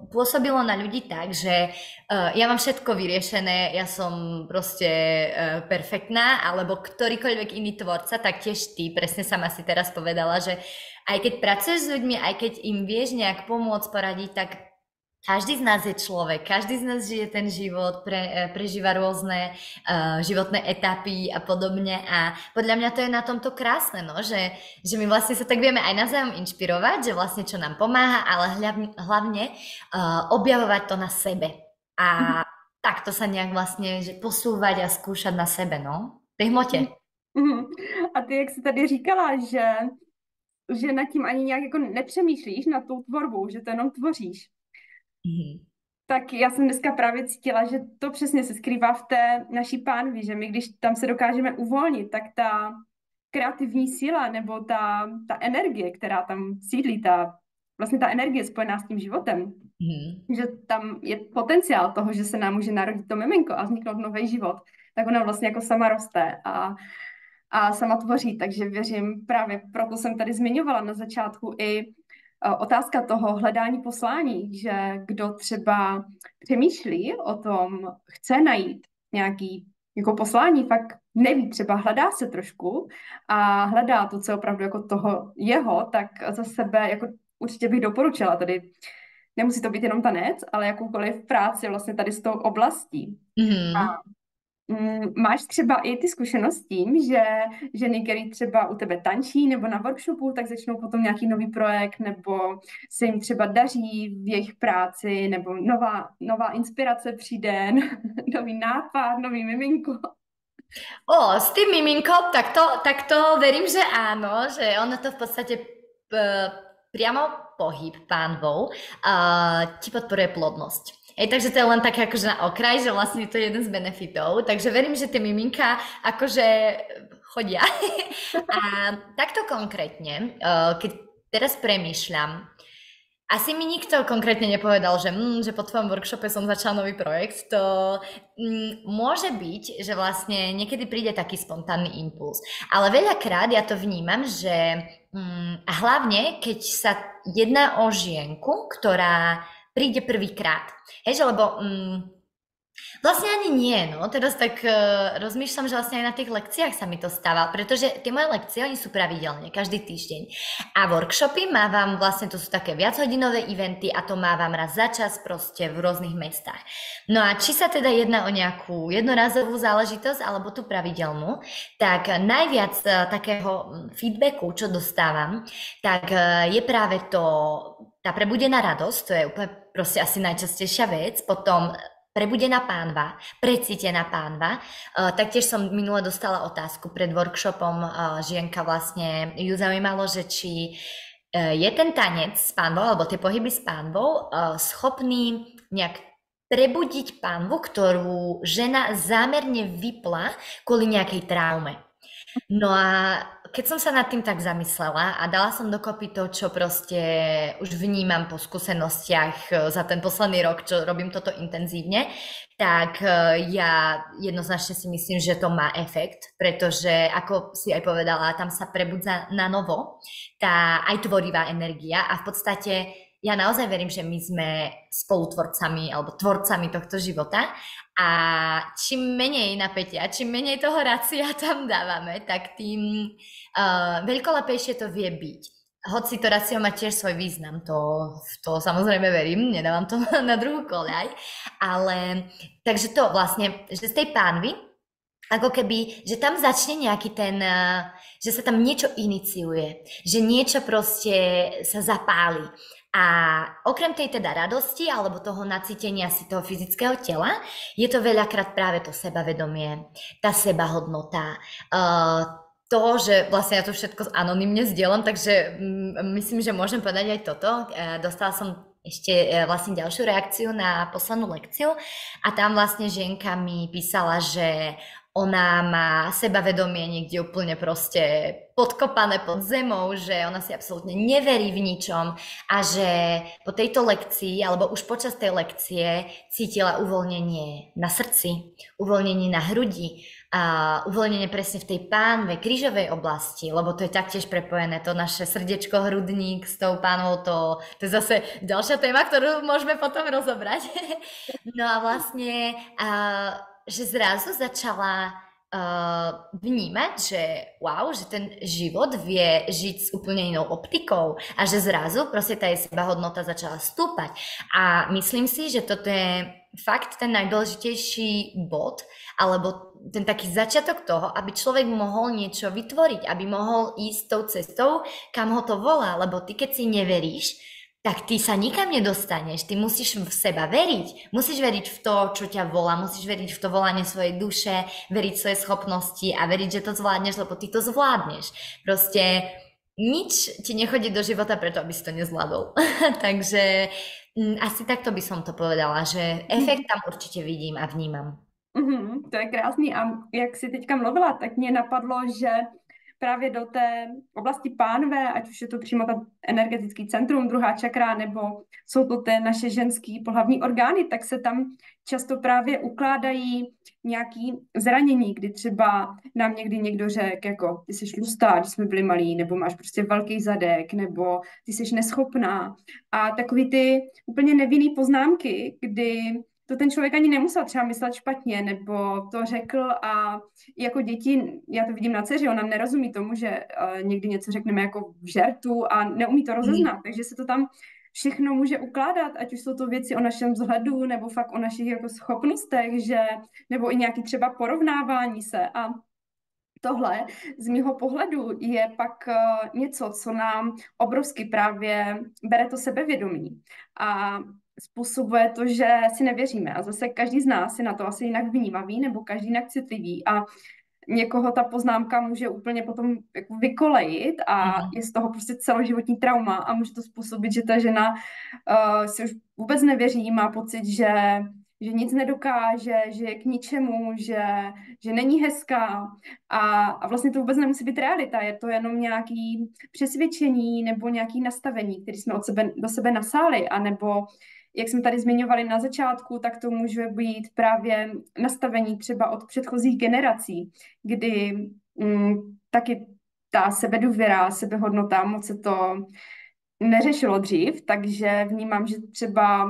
pôsobilo na ľudí tak, že ja mám všetko vyriešené, ja som proste perfektná, alebo ktorýkoľvek iný tvorca, tak tiež ty, presne sama si teraz povedala, že aj keď pracuješ s ľuďmi, aj keď im vieš nejak pomôcť, poradiť, tak každý z nás je človek, každý z nás žije ten život, prežíva rôzne životné etapy a podobne a podľa mňa to je na tomto krásne, no, že my vlastne sa tak vieme aj navzájom inšpirovať, že vlastne čo nám pomáha, ale hlavne objavovať to na sebe a takto sa nejak vlastne že posúvať a skúšať na sebe, no, v tej hmote. A ty, jak jsi tady říkala, že nad tím ani nějak jako nepřemýšlíš nad tou tvorbou, že to jenom tvoříš. Tak já jsem dneska právě cítila, že to přesně se skrývá v té naší pánvi, že my, když tam se dokážeme uvolnit, tak ta kreativní síla nebo ta energie, která tam sídlí, vlastně ta energie spojená s tím životem, že tam je potenciál toho, že se nám může narodit to miminko a vzniknout nový život, tak ona vlastně jako sama roste a sama tvoří, takže věřím, právě proto jsem tady zmiňovala na začátku i otázka toho hledání poslání, že kdo třeba přemýšlí o tom, chce najít nějaký jako poslání, fakt neví, třeba hledá se trošku a hledá to, co je opravdu jako toho jeho, tak za sebe jako určitě bych doporučila tady. Nemusí to být jenom tanec, ale jakoukoliv práci vlastně tady s tou oblastí. A máš třeba i ty zkušenost s tím, že ženy, které třeba u tebe tančí nebo na workshopu, tak začnou potom nějaký nový projekt nebo se jim třeba daří v jejich práci nebo nová inspirace přijde, nový nápad, nový miminko. S tým miminkom, tak to verím, že áno, že ono to v podstate priamo pohyb pánvou ti podporuje plodnosť. Takže to je len také akože na okraj, že vlastne to je jeden z benefitov. Takže verím, že tie miminka akože chodia. A takto konkrétne, keď teraz premýšľam, asi mi nikto konkrétne nepovedal, že po tvojom workshope som začala nový projekt. To môže byť, že vlastne niekedy príde taký spontánny impuls. Ale veľakrát ja to vnímam, že hlavne keď sa jedná o žienku, ktorá príde prvýkrát. Lebo vlastne ani nie, no. Teraz tak rozmýšľam, že vlastne aj na tých lekciách sa mi to stáva, pretože tie moje lekcie, oni sú pravidelne, každý týždeň. A workshopy mávam, vlastne to sú také viachodinové eventy a to mávam raz za čas proste v rôznych mestách. No a či sa teda jedná o nejakú jednorazovú záležitosť alebo tú pravidelnú, tak najviac takého feedbacku, čo dostávam, tak je práve tá prebudená radosť, to je úplne proste asi najčastejšia vec, potom prebudená pánva, precítená pánva. Taktiež som minule dostala otázku pred workshopom, žienka vlastne ju zaujímalo, že či je ten tanec s pánvou, alebo tie pohyby s pánvou schopný nejak prebudiť panvu, ktorú žena zámerne vypla kvôli nejakej traume. No a keď som sa nad tým tak zamyslela a dala som dokopy to, čo proste už vnímam po skúsenostiach za ten posledný rok, čo robím toto intenzívne, tak ja jednoznačne si myslím, že to má efekt, pretože ako si aj povedala, tam sa prebudza na novo tá aj tvorivá energia a v podstate ja naozaj verím, že my sme spolutvorcami alebo tvorcami tohto života a čím menej napätia, čím menej toho racia tam dávame, tak tým veľkolepejšie to vie byť. Hoci to ratio má tiež svoj význam, to samozrejme verím, nedávam to na druhú koľaj, ale takže to vlastne, že z tej pánvy, ako keby, že tam začne nejaký ten, že sa tam niečo iniciuje, že niečo proste sa zapáli. A okrem tej teda radosti alebo toho nacítenia si toho fyzického tela, je to veľakrát práve to sebavedomie, tá sebahodnota, to, že vlastne ja to všetko anonymne zdieľam, takže myslím, že môžem povedať aj toto. Dostala som ešte vlastne ďalšiu reakciu na poslednú lekciu a tam vlastne žienka mi písala, že ona má sebavedomie niekde úplne proste podkopané pod zemou, že ona si absolútne neverí v ničom a že po tejto lekcii, alebo už počas tej lekcie cítila uvoľnenie na srdci, uvoľnenie na hrudi, a uvoľnenie presne v tej pánve, krížovej oblasti, lebo to je taktiež prepojené, to naše srdiečko, hrudník s tou pánvou, to je zase ďalšia téma, ktorú môžeme potom rozobrať. No a vlastne, že zrazu začala vnímať, že wow, že ten život vie žiť s úplne inou optikou a že zrazu proste tá jej sebahodnota začala stúpať. A myslím si, že toto je fakt ten najdôležitejší bod, alebo ten taký začiatok toho, aby človek mohol niečo vytvoriť, aby mohol ísť tou cestou, kam ho to volá, lebo ty keď si neveríš, tak ty sa nikam nedostaneš, ty musíš v seba veriť, musíš veriť v to, čo ťa volá, musíš veriť v to volanie svojej duše, veriť v svoje schopnosti a veriť, že to zvládneš, lebo ty to zvládneš. Proste nič ti nechodí do života preto, aby si to nezvládol. Takže asi takto by som to povedala, že efekt tam určite vidím a vnímam. To je krásný a jak jsi teďka mluvila, tak mě napadlo, že právě do té oblasti pánve, ať už je to přímo ta energetický centrum, druhá čakra, nebo jsou to ty naše ženský pohlavní orgány, tak se tam často právě ukládají nějaký zranění, kdy třeba nám někdy někdo řekl, jako ty jsi tlustá, když jsme byli malí, nebo máš prostě velký zadek, nebo ty jsi neschopná. A takový ty úplně nevinný poznámky, kdy to ten člověk ani nemusel třeba myslet špatně, nebo to řekl a jako děti, já to vidím na dceři, ona nerozumí tomu, že někdy něco řekneme jako v žertu a neumí to rozeznat, takže se to tam všechno může ukládat, ať už jsou to věci o našem vzhledu, nebo fakt o našich jako schopnostech, že, nebo i nějaký třeba porovnávání se a tohle z mýho pohledu je pak něco, co nám obrovsky právě bere to sebevědomí a způsobuje to, že si nevěříme. A zase každý z nás je na to asi jinak vnímavý nebo každý jinak citlivý a někoho ta poznámka může úplně potom jako vykolejit a je z toho prostě celoživotní trauma a může to způsobit, že ta žena si už vůbec nevěří, má pocit, že nic nedokáže, že je k ničemu, že není hezká a vlastně to vůbec nemusí být realita, je to jenom nějaký přesvědčení nebo nějaký nastavení, které jsme do sebe nasáli, anebo jak jsme tady zmiňovali na začátku, tak to může být právě nastavení třeba od předchozích generací, kdy taky ta sebedůvěra, sebehodnota, moc se to neřešilo dřív, takže vnímám, že třeba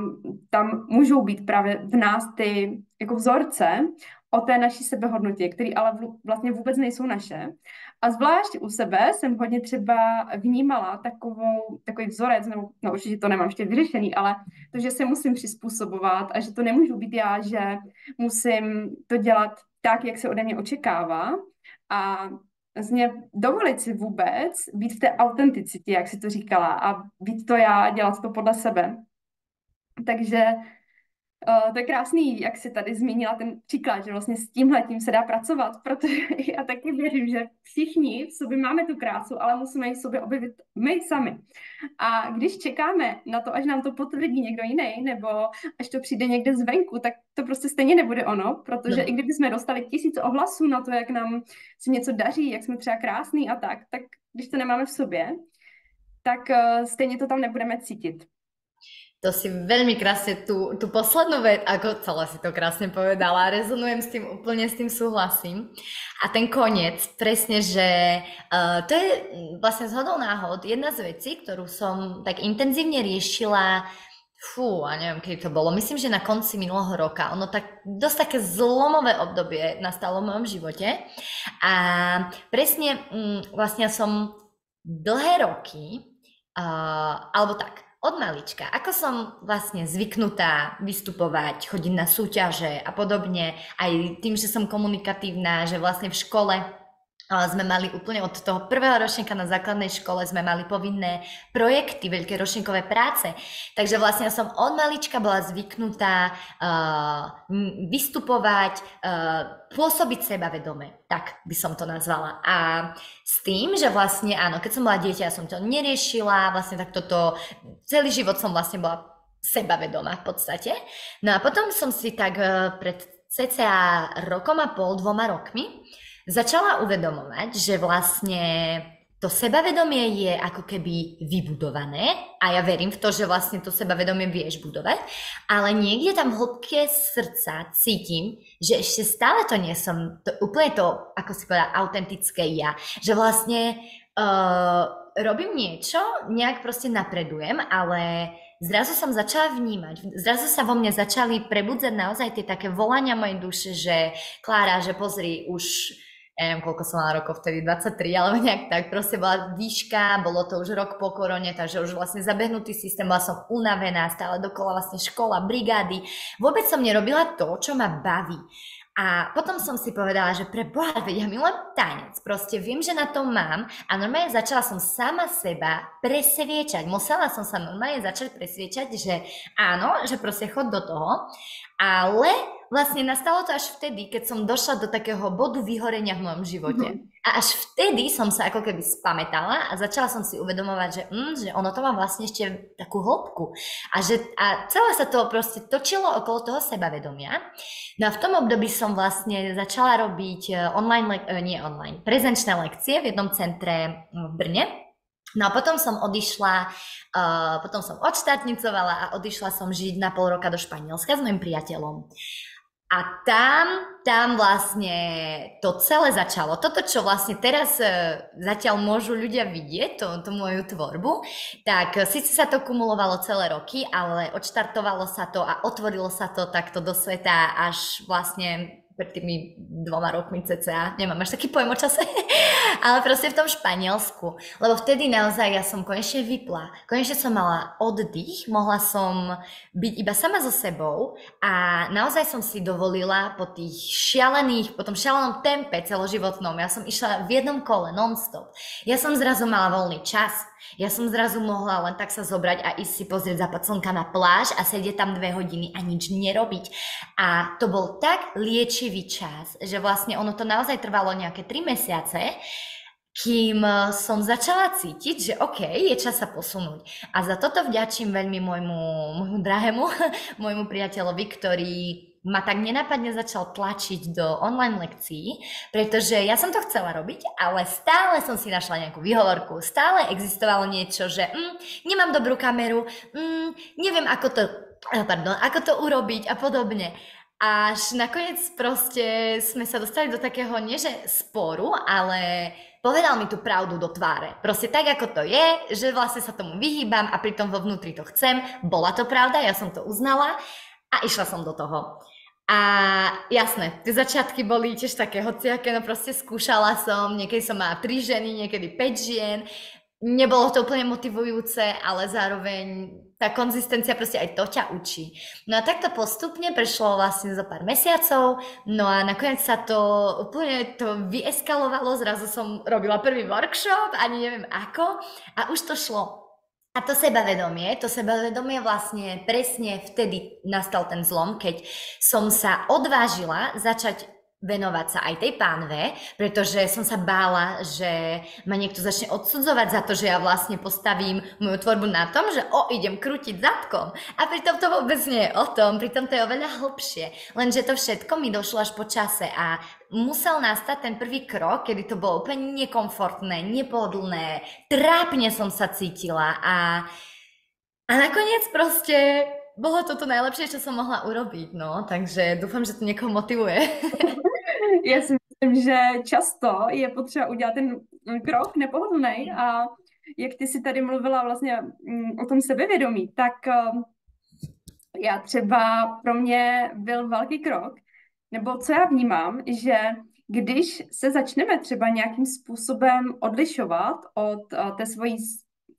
tam můžou být právě v nás ty jako vzorce o té naší sebehodnotě, které ale vlastně vůbec nejsou naše. A zvlášť u sebe jsem hodně třeba vnímala takový vzorec, nebo no, určitě to nemám ještě vyřešený, ale to, že se musím přizpůsobovat a že to nemůžu být já, že musím to dělat tak, jak se ode mě očekává a vlastně dovolit si vůbec být v té autenticitě, jak si to říkala, a být to já, dělat to podle sebe. Takže To je krásný, jak jsi tady zmínila ten příklad, že vlastně s tímhletím se dá pracovat, protože já taky věřím, že všichni v sobě máme tu krásu, ale musíme ji v sobě objevit my sami. A když čekáme na to, až nám to potvrdí někdo jiný, nebo až to přijde někde zvenku, tak to prostě stejně nebude ono, protože i kdyby jsme dostali 1000 ohlasů na to, jak nám se něco daří, jak jsme třeba krásný a tak když to nemáme v sobě, tak stejně to tam nebudeme cítit. To si veľmi krásne tú poslednú vec, ako celé si to krásne povedala, rezonujem s tým, úplne s tým súhlasím. A ten koniec, presne, že to je vlastne zhodou náhod jedna z vecí, ktorú som tak intenzívne riešila, a neviem, kedy to bolo, myslím, že na konci minulého roka. Ono tak dosť také zlomové obdobie nastalo v mojom živote. A presne vlastne som dlhé roky, alebo tak, od malička, ako som vlastne zvyknutá vystupovať, chodiť na súťaže a podobne, aj tým, že som komunikatívna, že vlastne v škole sme mali úplne od toho prvého ročníka na základnej škole sme mali povinné projekty, veľké ročníkové práce. Takže vlastne som od malička bola zvyknutá vystupovať, pôsobiť sebavedome, tak by som to nazvala. A s tým, že vlastne áno, keď som bola dieťa, ja som to neriešila, vlastne tak toto, celý život som vlastne bola sebavedomá v podstate. No a potom som si tak pred cca rokom a pol, 2 rokmi začala uvedomovať, že vlastne to sebavedomie je ako keby vybudované a ja verím v to, že vlastne to sebavedomie vieš budovať, ale niekde tam v hĺbke srdca cítim, že ešte stále to nie som úplne to, ako si povedala, autentické ja. Že vlastne robím niečo, nejak proste napredujem, ale zrazu som začala vnímať, zrazu sa vo mne začali prebudzať naozaj tie také volania mojej duše, že Klára, že pozri, už ja neviem, koľko som mala rokov vtedy, 23, alebo nejak tak, proste bola výška, bolo to už rok po korone, takže už vlastne zabehnutý systém, bola som unavená, stále dokola vlastne škola, brigády, vôbec som nerobila to, čo ma baví. A potom som si povedala, že pre Boha, veď ja milujem tanec, proste viem, že na to mám a normálne začala som sama seba presviečať, musela som sa normálne začať presviečať, že áno, že proste chod do toho, ale vlastne nastalo to až vtedy, keď som došla do takého bodu vyhorenia v mojom živote. A až vtedy som sa ako keby spamätala a začala som si uvedomovať, že ono to má vlastne ešte takú hĺbku. A celé sa to proste točilo okolo toho sebavedomia. No a v tom období som vlastne začala robiť prezenčné lekcie v jednom centre v Brne. No a potom som odišla, potom som odštátnicovala a odišla som žiť na pol roka do Španielska s mojim priateľom. A tam vlastne to celé začalo. Toto, čo vlastne teraz zatiaľ môžu ľudia vidieť, tú moju tvorbu, tak síce sa to kumulovalo celé roky, ale odštartovalo sa to a otvorilo sa to takto do sveta až vlastne pred tými 2 rokmi cca, nemám až taký pojem o čase, ale proste v tom Španielsku, lebo vtedy naozaj ja som konečne vypla, konečne som mala oddych, mohla som byť iba sama so sebou a naozaj som si dovolila po tom šialenom tempe celoživotnom, ja som išla v jednom kole non-stop, ja som zrazu mala voľný čas, ja som zrazu mohla len tak sa zobrať a ísť si pozrieť západ slnka na pláž a sedieť tam 2 hodiny a nič nerobiť. A to bol tak liečivý čas, že vlastne ono to naozaj trvalo nejaké 3 mesiace, kým som začala cítiť, že OK, je čas sa posunúť. A za toto vďačím veľmi môjmu drahému, môjmu priateľovi, ktorý ma tak nenápadne začal tlačiť do online lekcií, pretože ja som to chcela robiť, ale stále som si našla nejakú výhovorku, stále existovalo niečo, že nemám dobrú kameru, neviem ako to urobiť a podobne. Až nakoniec proste sme sa dostali do takého, nie že sporu, ale povedal mi tú pravdu do tváre. Proste tak, ako to je, že vlastne sa tomu vyhýbam a pritom vo vnútri to chcem. Bola to pravda, ja som to uznala a išla som do toho. A jasné, tie začiatky boli tiež také hociaké, no proste skúšala som, niekedy som mala 3 ženy, niekedy 5 žien, nebolo to úplne motivujúce, ale zároveň tá konzistencia proste aj to ťa učí. No a takto postupne prešlo vlastne za pár mesiacov, no a nakoniec sa to úplne vyeskalovalo, zrazu som robila prvý workshop, ani neviem ako, a už to šlo. A to sebavedomie vlastne presne vtedy nastal ten zlom, keď som sa odvážila začať venovať sa aj tej pánve, pretože som sa bála, že ma niekto začne odsudzovať za to, že ja vlastne postavím moju tvorbu na tom, že idem krútiť zadkom. A pritom to vôbec nie je o tom, pritom to je oveľa hlbšie. Lenže to všetko mi došlo až po čase a musel nastať ten prvý krok, kedy to bolo úplne nekomfortné, nepohodlné, trápne som sa cítila a nakoniec proste bolo to najlepšie, čo som mohla urobiť, no, takže dúfam, že to niekoho motivuje. Já si myslím, že často je potřeba udělat ten krok nepohodlný a jak ty si tady mluvila vlastně o tom sebevědomí, tak já třeba pro mě byl velký krok, nebo co já vnímám, že když se začneme třeba nějakým způsobem odlišovat od té svojí,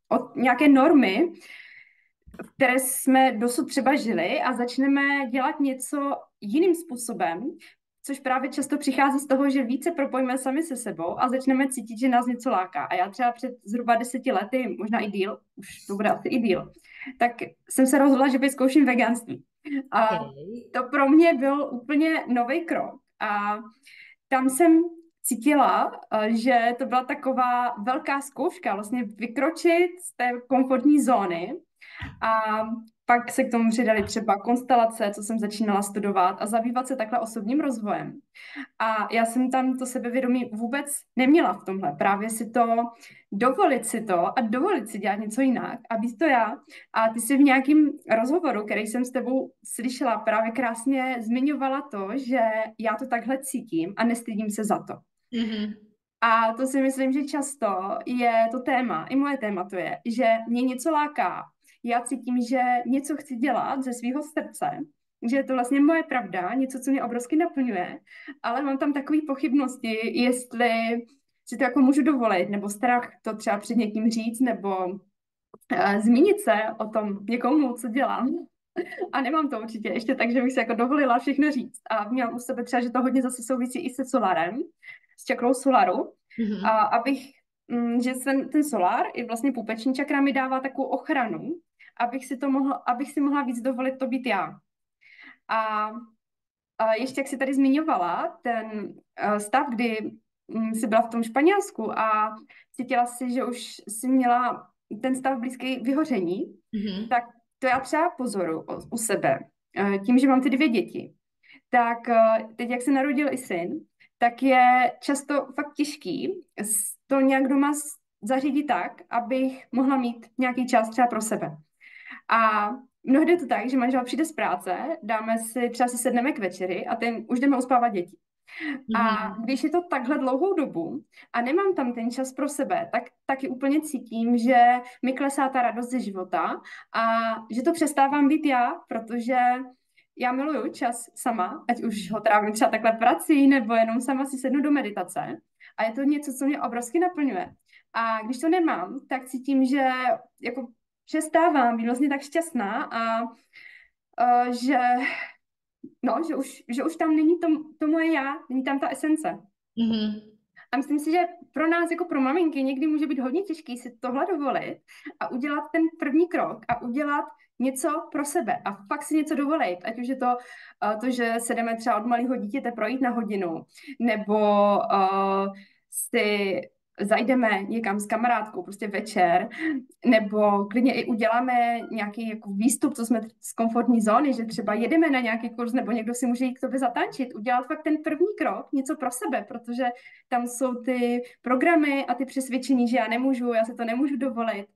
od nějaké normy, v které jsme dosud třeba žili a začneme dělat něco jiným způsobem, což právě často přichází z toho, že více propojíme sami se sebou a začneme cítit, že nás něco láká. A já třeba před zhruba 10 lety, možná i díl, už to bude asi i díl, tak jsem se rozhodla, že vyzkouším veganství. A to pro mě byl úplně nový krok. A tam jsem cítila, že to byla taková velká zkouška, vlastně vykročit z té komfortní zóny a pak se k tomu přidali třeba konstelace, co jsem začínala studovat a zabývat se takhle osobním rozvojem. A já jsem tam to sebevědomí vůbec neměla v tomhle. Právě dovolit si to a dovolit si dělat něco jinak a být to já. A ty si v nějakém rozhovoru, který jsem s tebou slyšela, právě krásně zmiňovala to, že já to takhle cítím a nestydím se za to. Mm-hmm. A to si myslím, že často je to téma, i moje téma to je, že mě něco láká. Já cítím, že něco chci dělat ze svého srdce, že je to vlastně moje pravda, něco, co mě obrovsky naplňuje, ale mám tam takové pochybnosti, jestli si to jako můžu dovolit, nebo strach to třeba před někým říct, nebo zmínit se o tom někomu, co dělám. A nemám to určitě ještě tak, že bych si jako dovolila všechno říct. A měla u sebe třeba, že to hodně zase souvisí i se solarem, s čakrou solaru. Mm-hmm. A že ten solar i vlastně pupeční čakra mi dává takovou ochranu, abych si mohla víc dovolit to být já. A ještě jak jsi tady zmiňovala, ten stav, kdy jsi byla v tom Španělsku a cítila si, že už jsi měla ten stav blízký vyhoření, tak to já třeba pozoru u sebe. Tím, že mám ty 2 děti, tak teď, jak se narodil i syn, tak je často fakt těžký to nějak doma zařídit tak, abych mohla mít nějaký čas třeba pro sebe. A mnohdy je to tak, že manžel přijde z práce, třeba si sedneme k večeri a už jdeme uspávat děti. A když je to takhle dlouhou dobu a nemám tam ten čas pro sebe, tak taky úplně cítím, že mi klesá ta radost ze života a že to přestávám být já, protože já miluju čas sama, ať už ho trávím třeba takhle prací, nebo jenom sama si sednu do meditace. A je to něco, co mě obrovsky naplňuje. A když to nemám, tak cítím, že jako přestávám být vlastně tak šťastná a že už tam není to moje já, není tam ta esence. Mm-hmm. A myslím si, že pro nás, jako pro maminky, někdy může být hodně těžký si tohle dovolit a udělat ten první krok a udělat něco pro sebe a fakt si něco dovolit, ať už je to, že se jdeme třeba od malého dítěte projít na hodinu, nebo si zajdeme někam s kamarádkou prostě večer, nebo klidně i uděláme nějaký jako výstup, co jsme z komfortní zóny, že třeba jedeme na nějaký kurz, nebo někdo si může jít k tobě zatančit, udělat fakt ten první krok, něco pro sebe, protože tam jsou ty programy a ty přesvědčení, že já se to nemůžu dovolit,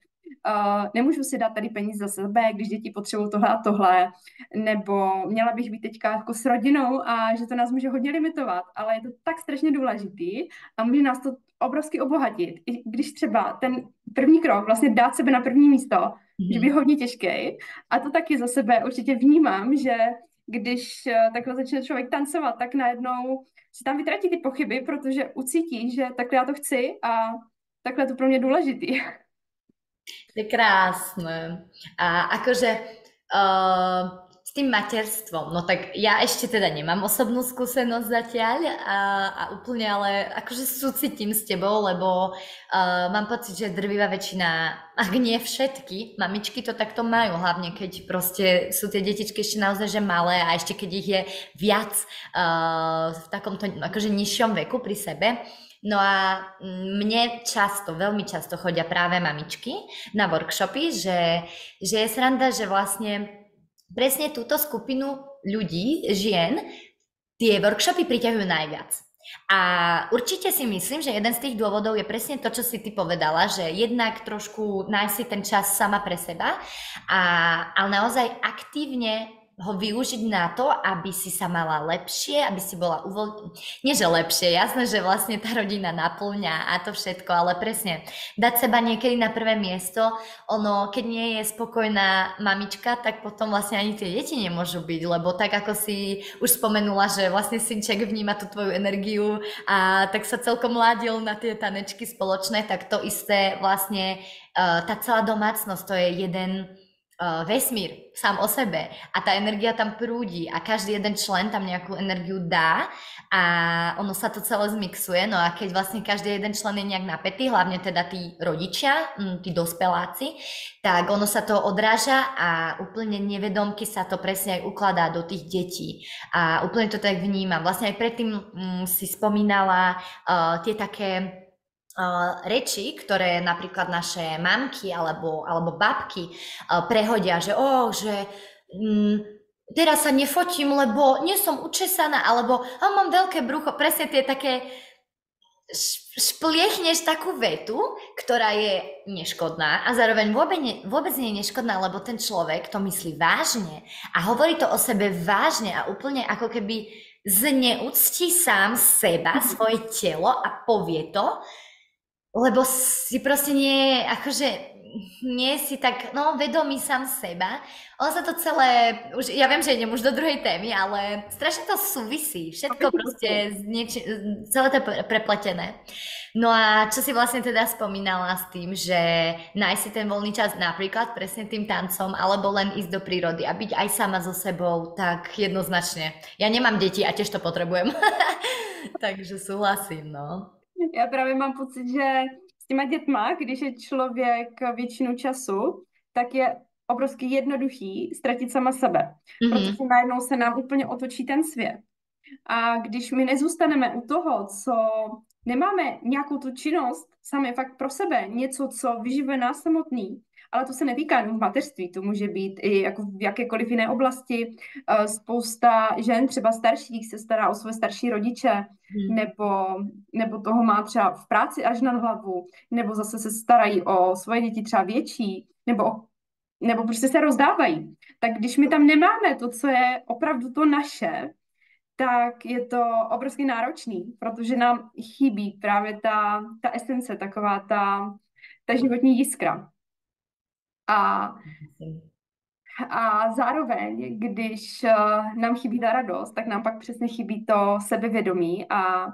nemůžu si dát tady peníze za sebe, když děti potřebují tohle a tohle, nebo měla bych být teďka jako s rodinou a že to nás může hodně limitovat, ale je to tak strašně důležitý a může nás to obrovsky obohatit. I když třeba ten první krok, vlastně dát sebe na první místo, že by hodně těžký. A to taky za sebe určitě vnímám, že když takhle začne člověk tancovat, tak najednou si tam vytratí ty pochyby, protože ucítí, že takhle já to chci a takhle je to pro mě důležitý. Je krásne. A akože S tým materstvom, no tak ja ešte teda nemám osobnú skúsenosť zatiaľ a úplne ale akože súcitím s tebou, lebo mám pocit, že drvivá väčšina, ak nie všetky, mamičky to takto majú, hlavne keď proste sú tie detičky ešte naozaj že malé a ešte keď ich je viac v takomto akože nižšom veku pri sebe. No a mne často, veľmi často chodia práve mamičky na workshopy, že je sranda, že vlastne presne túto skupinu ľudí, žien, tie workshopy priťahujú najviac. A určite si myslím, že jeden z tých dôvodov je presne to, čo si ty povedala, že jednak trošku nájsť si ten čas sama pre seba, ale naozaj aktívne ho využiť na to, aby si sa mala lepšie, aby si bola nie že lepšie, jasné, že vlastne tá rodina naplňa a to všetko, ale presne, dať seba niekedy na prvé miesto, ono, keď nie je spokojná mamička, tak potom vlastne ani tie deti nemôžu byť, lebo tak ako si už spomenula, že vlastne synček vníma tú tvoju energiu a tak sa celkom ládil na tie tanečky spoločné, tak to isté vlastne tá celá domácnosť, to je jeden vesmír sám o sebe a tá energia tam prúdi a každý jeden člen tam nejakú energiu dá a ono sa to celé zmixuje, no a keď vlastne každý jeden člen je nejak napätý, hlavne teda tí rodičia, tí dospeláci, tak ono sa to odráža a úplne nevedomky sa to presne aj ukladá do tých detí a úplne to tak vnímam. Vlastne aj predtým si spomínala tie také reči, ktoré napríklad naše mamky alebo babky prehodia, že teraz sa nefotím, lebo nie som učesaná, alebo mám veľké brucho, presne tie také špliechneš takú vetu, ktorá je neškodná a zároveň vôbec nie je neškodná, lebo ten človek to myslí vážne a hovorí to o sebe vážne a úplne ako keby zneúcti sám seba, svoje telo a povie to, lebo si proste nie si tak, vedomý sám seba. Ono sa to celé, už, ja viem, že idem už do druhej témy, ale strašne to súvisí. Všetko proste, celé to je prepletené. No a čo si vlastne teda spomínala s tým, že nájsť si ten voľný čas napríklad presne tým tancom, alebo len ísť do prírody a byť aj sama so sebou, tak jednoznačne. Ja nemám deti a tiež to potrebujem. Takže súhlasím, no. Já právě mám pocit, že s těma dětma, když je člověk většinu času, tak je obrovsky jednoduchý ztratit sama sebe, protože najednou se nám úplně otočí ten svět. A když my nezůstaneme u toho, co nemáme nějakou tu činnost sami fakt pro sebe, něco, co vyživuje nás samotný, ale to se netýká jenom v mateřství, to může být i jako v jakékoliv jiné oblasti. Spousta žen, třeba starších, se stará o své starší rodiče, nebo toho má třeba v práci až na hlavu, nebo zase se starají o svoje děti třeba větší, nebo prostě se rozdávají. Tak když my tam nemáme to, co je opravdu to naše, tak je to obrovsky náročný, protože nám chybí právě ta esence, taková ta životní jiskra. A zároveň, když nám chybí ta radost, tak nám pak přesně chybí to sebevědomí a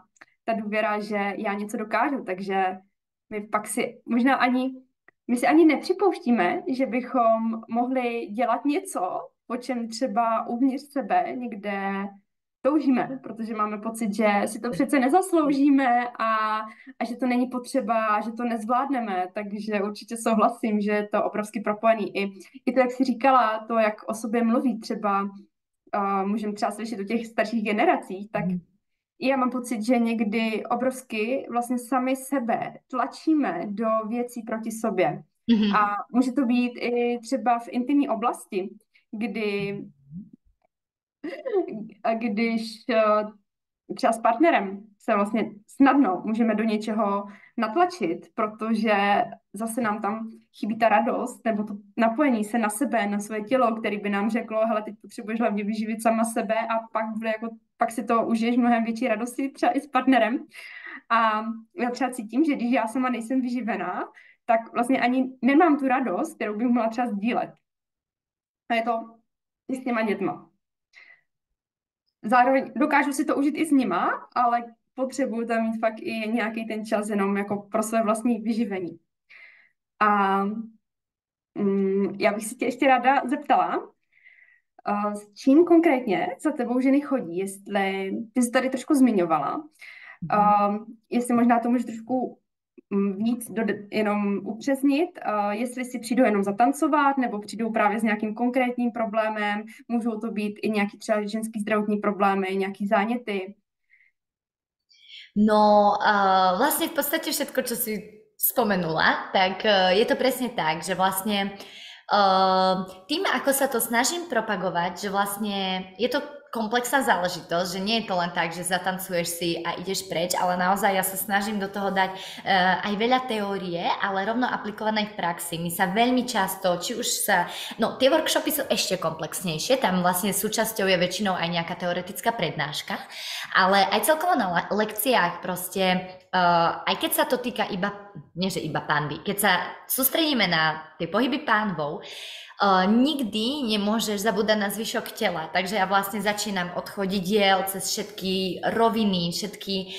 ta důvěra, že já něco dokážu, takže my si ani nepřipouštíme, že bychom mohli dělat něco, po čem třeba uvnitř sebe někde toužíme, protože máme pocit, že si to přece nezasloužíme a že to není potřeba, že to nezvládneme, takže určitě souhlasím, že je to obrovsky propojený. I to, jak jsi říkala, to, jak o sobě mluví, třeba můžeme třeba slyšet o těch starších generacích, tak já mám pocit, že někdy obrovsky vlastně sami sebe tlačíme do věcí proti sobě. A může to být i třeba v intimní oblasti, když třeba s partnerem se vlastně snadno můžeme do něčeho natlačit, protože zase nám tam chybí ta radost nebo to napojení se na sebe, na své tělo, který by nám řeklo, hele, teď potřebuješ hlavně vyživit sama sebe a pak si to užiješ mnohem větší radosti třeba i s partnerem. A já třeba cítím, že když já sama nejsem vyživená, tak vlastně ani nemám tu radost, kterou bych mohla třeba sdílet. A je to i s těma dětma. Zároveň dokážu si to užít i s nima, ale potřebuju tam mít fakt i nějaký ten čas jenom jako pro své vlastní vyživení. A já bych si tě ještě ráda zeptala, S čím konkrétně za tebou ženy chodí? Jestli ty jsi tady trošku zmiňovala, jestli možná to můžeš trošku víc jenom upřesnit, jestli si přijdou jenom zatancovat, nebo přijdou právě s nějakým konkrétním problémem, můžou to být i nějaký třeba ženský zdravotní problémy, nějaký záněty. No, vlastne v podstate všetko, čo si spomenula, tak je to presne tak, že vlastne tým, ako sa to snažím propagovať, že vlastne je to komplexná záležitosť, že nie je to len tak, že zatancuješ si a ideš preč, ale naozaj ja sa snažím do toho dať aj veľa teórie, ale rovno aplikovanej v praxi. My sa veľmi často, či už sa, no tie workshopy sú ešte komplexnejšie, tam vlastne súčasťou je väčšinou aj nejaká teoretická prednáška, ale aj celkovo na lekciách proste, aj keď sa to týka iba, nie že iba pánvy, keď sa sústredíme na tie pohyby pánvov, nikdy nemôžeš zabúdať na zvyšok tela, takže ja vlastne začínam od chodidiel cez všetky roviny, všetky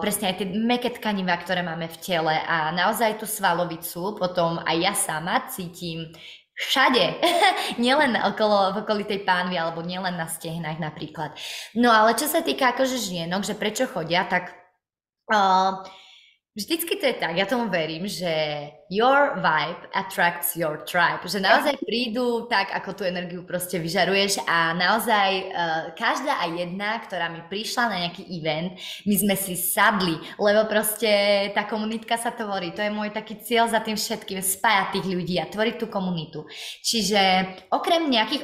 presne aj tie mäkké tkanivá, ktoré máme v tele a naozaj tú svalovicu potom aj ja sama cítim všade, nielen v okolí tej pánvy alebo nielen na stehnách napríklad. No ale čo sa týka akože žienok, že prečo chodia, tak vždycky to je tak, ja tomu verím, že your vibe attracts your tribe, že naozaj prídu tak, ako tú energiu proste vyžaruješ a naozaj každá a jedna, ktorá mi prišla na nejaký event, my sme si sadli, lebo proste tá komunitka sa tvorí, to je môj taký cieľ za tým všetkým, spájať tých ľudí a tvoriť tú komunitu. Čiže okrem nejakých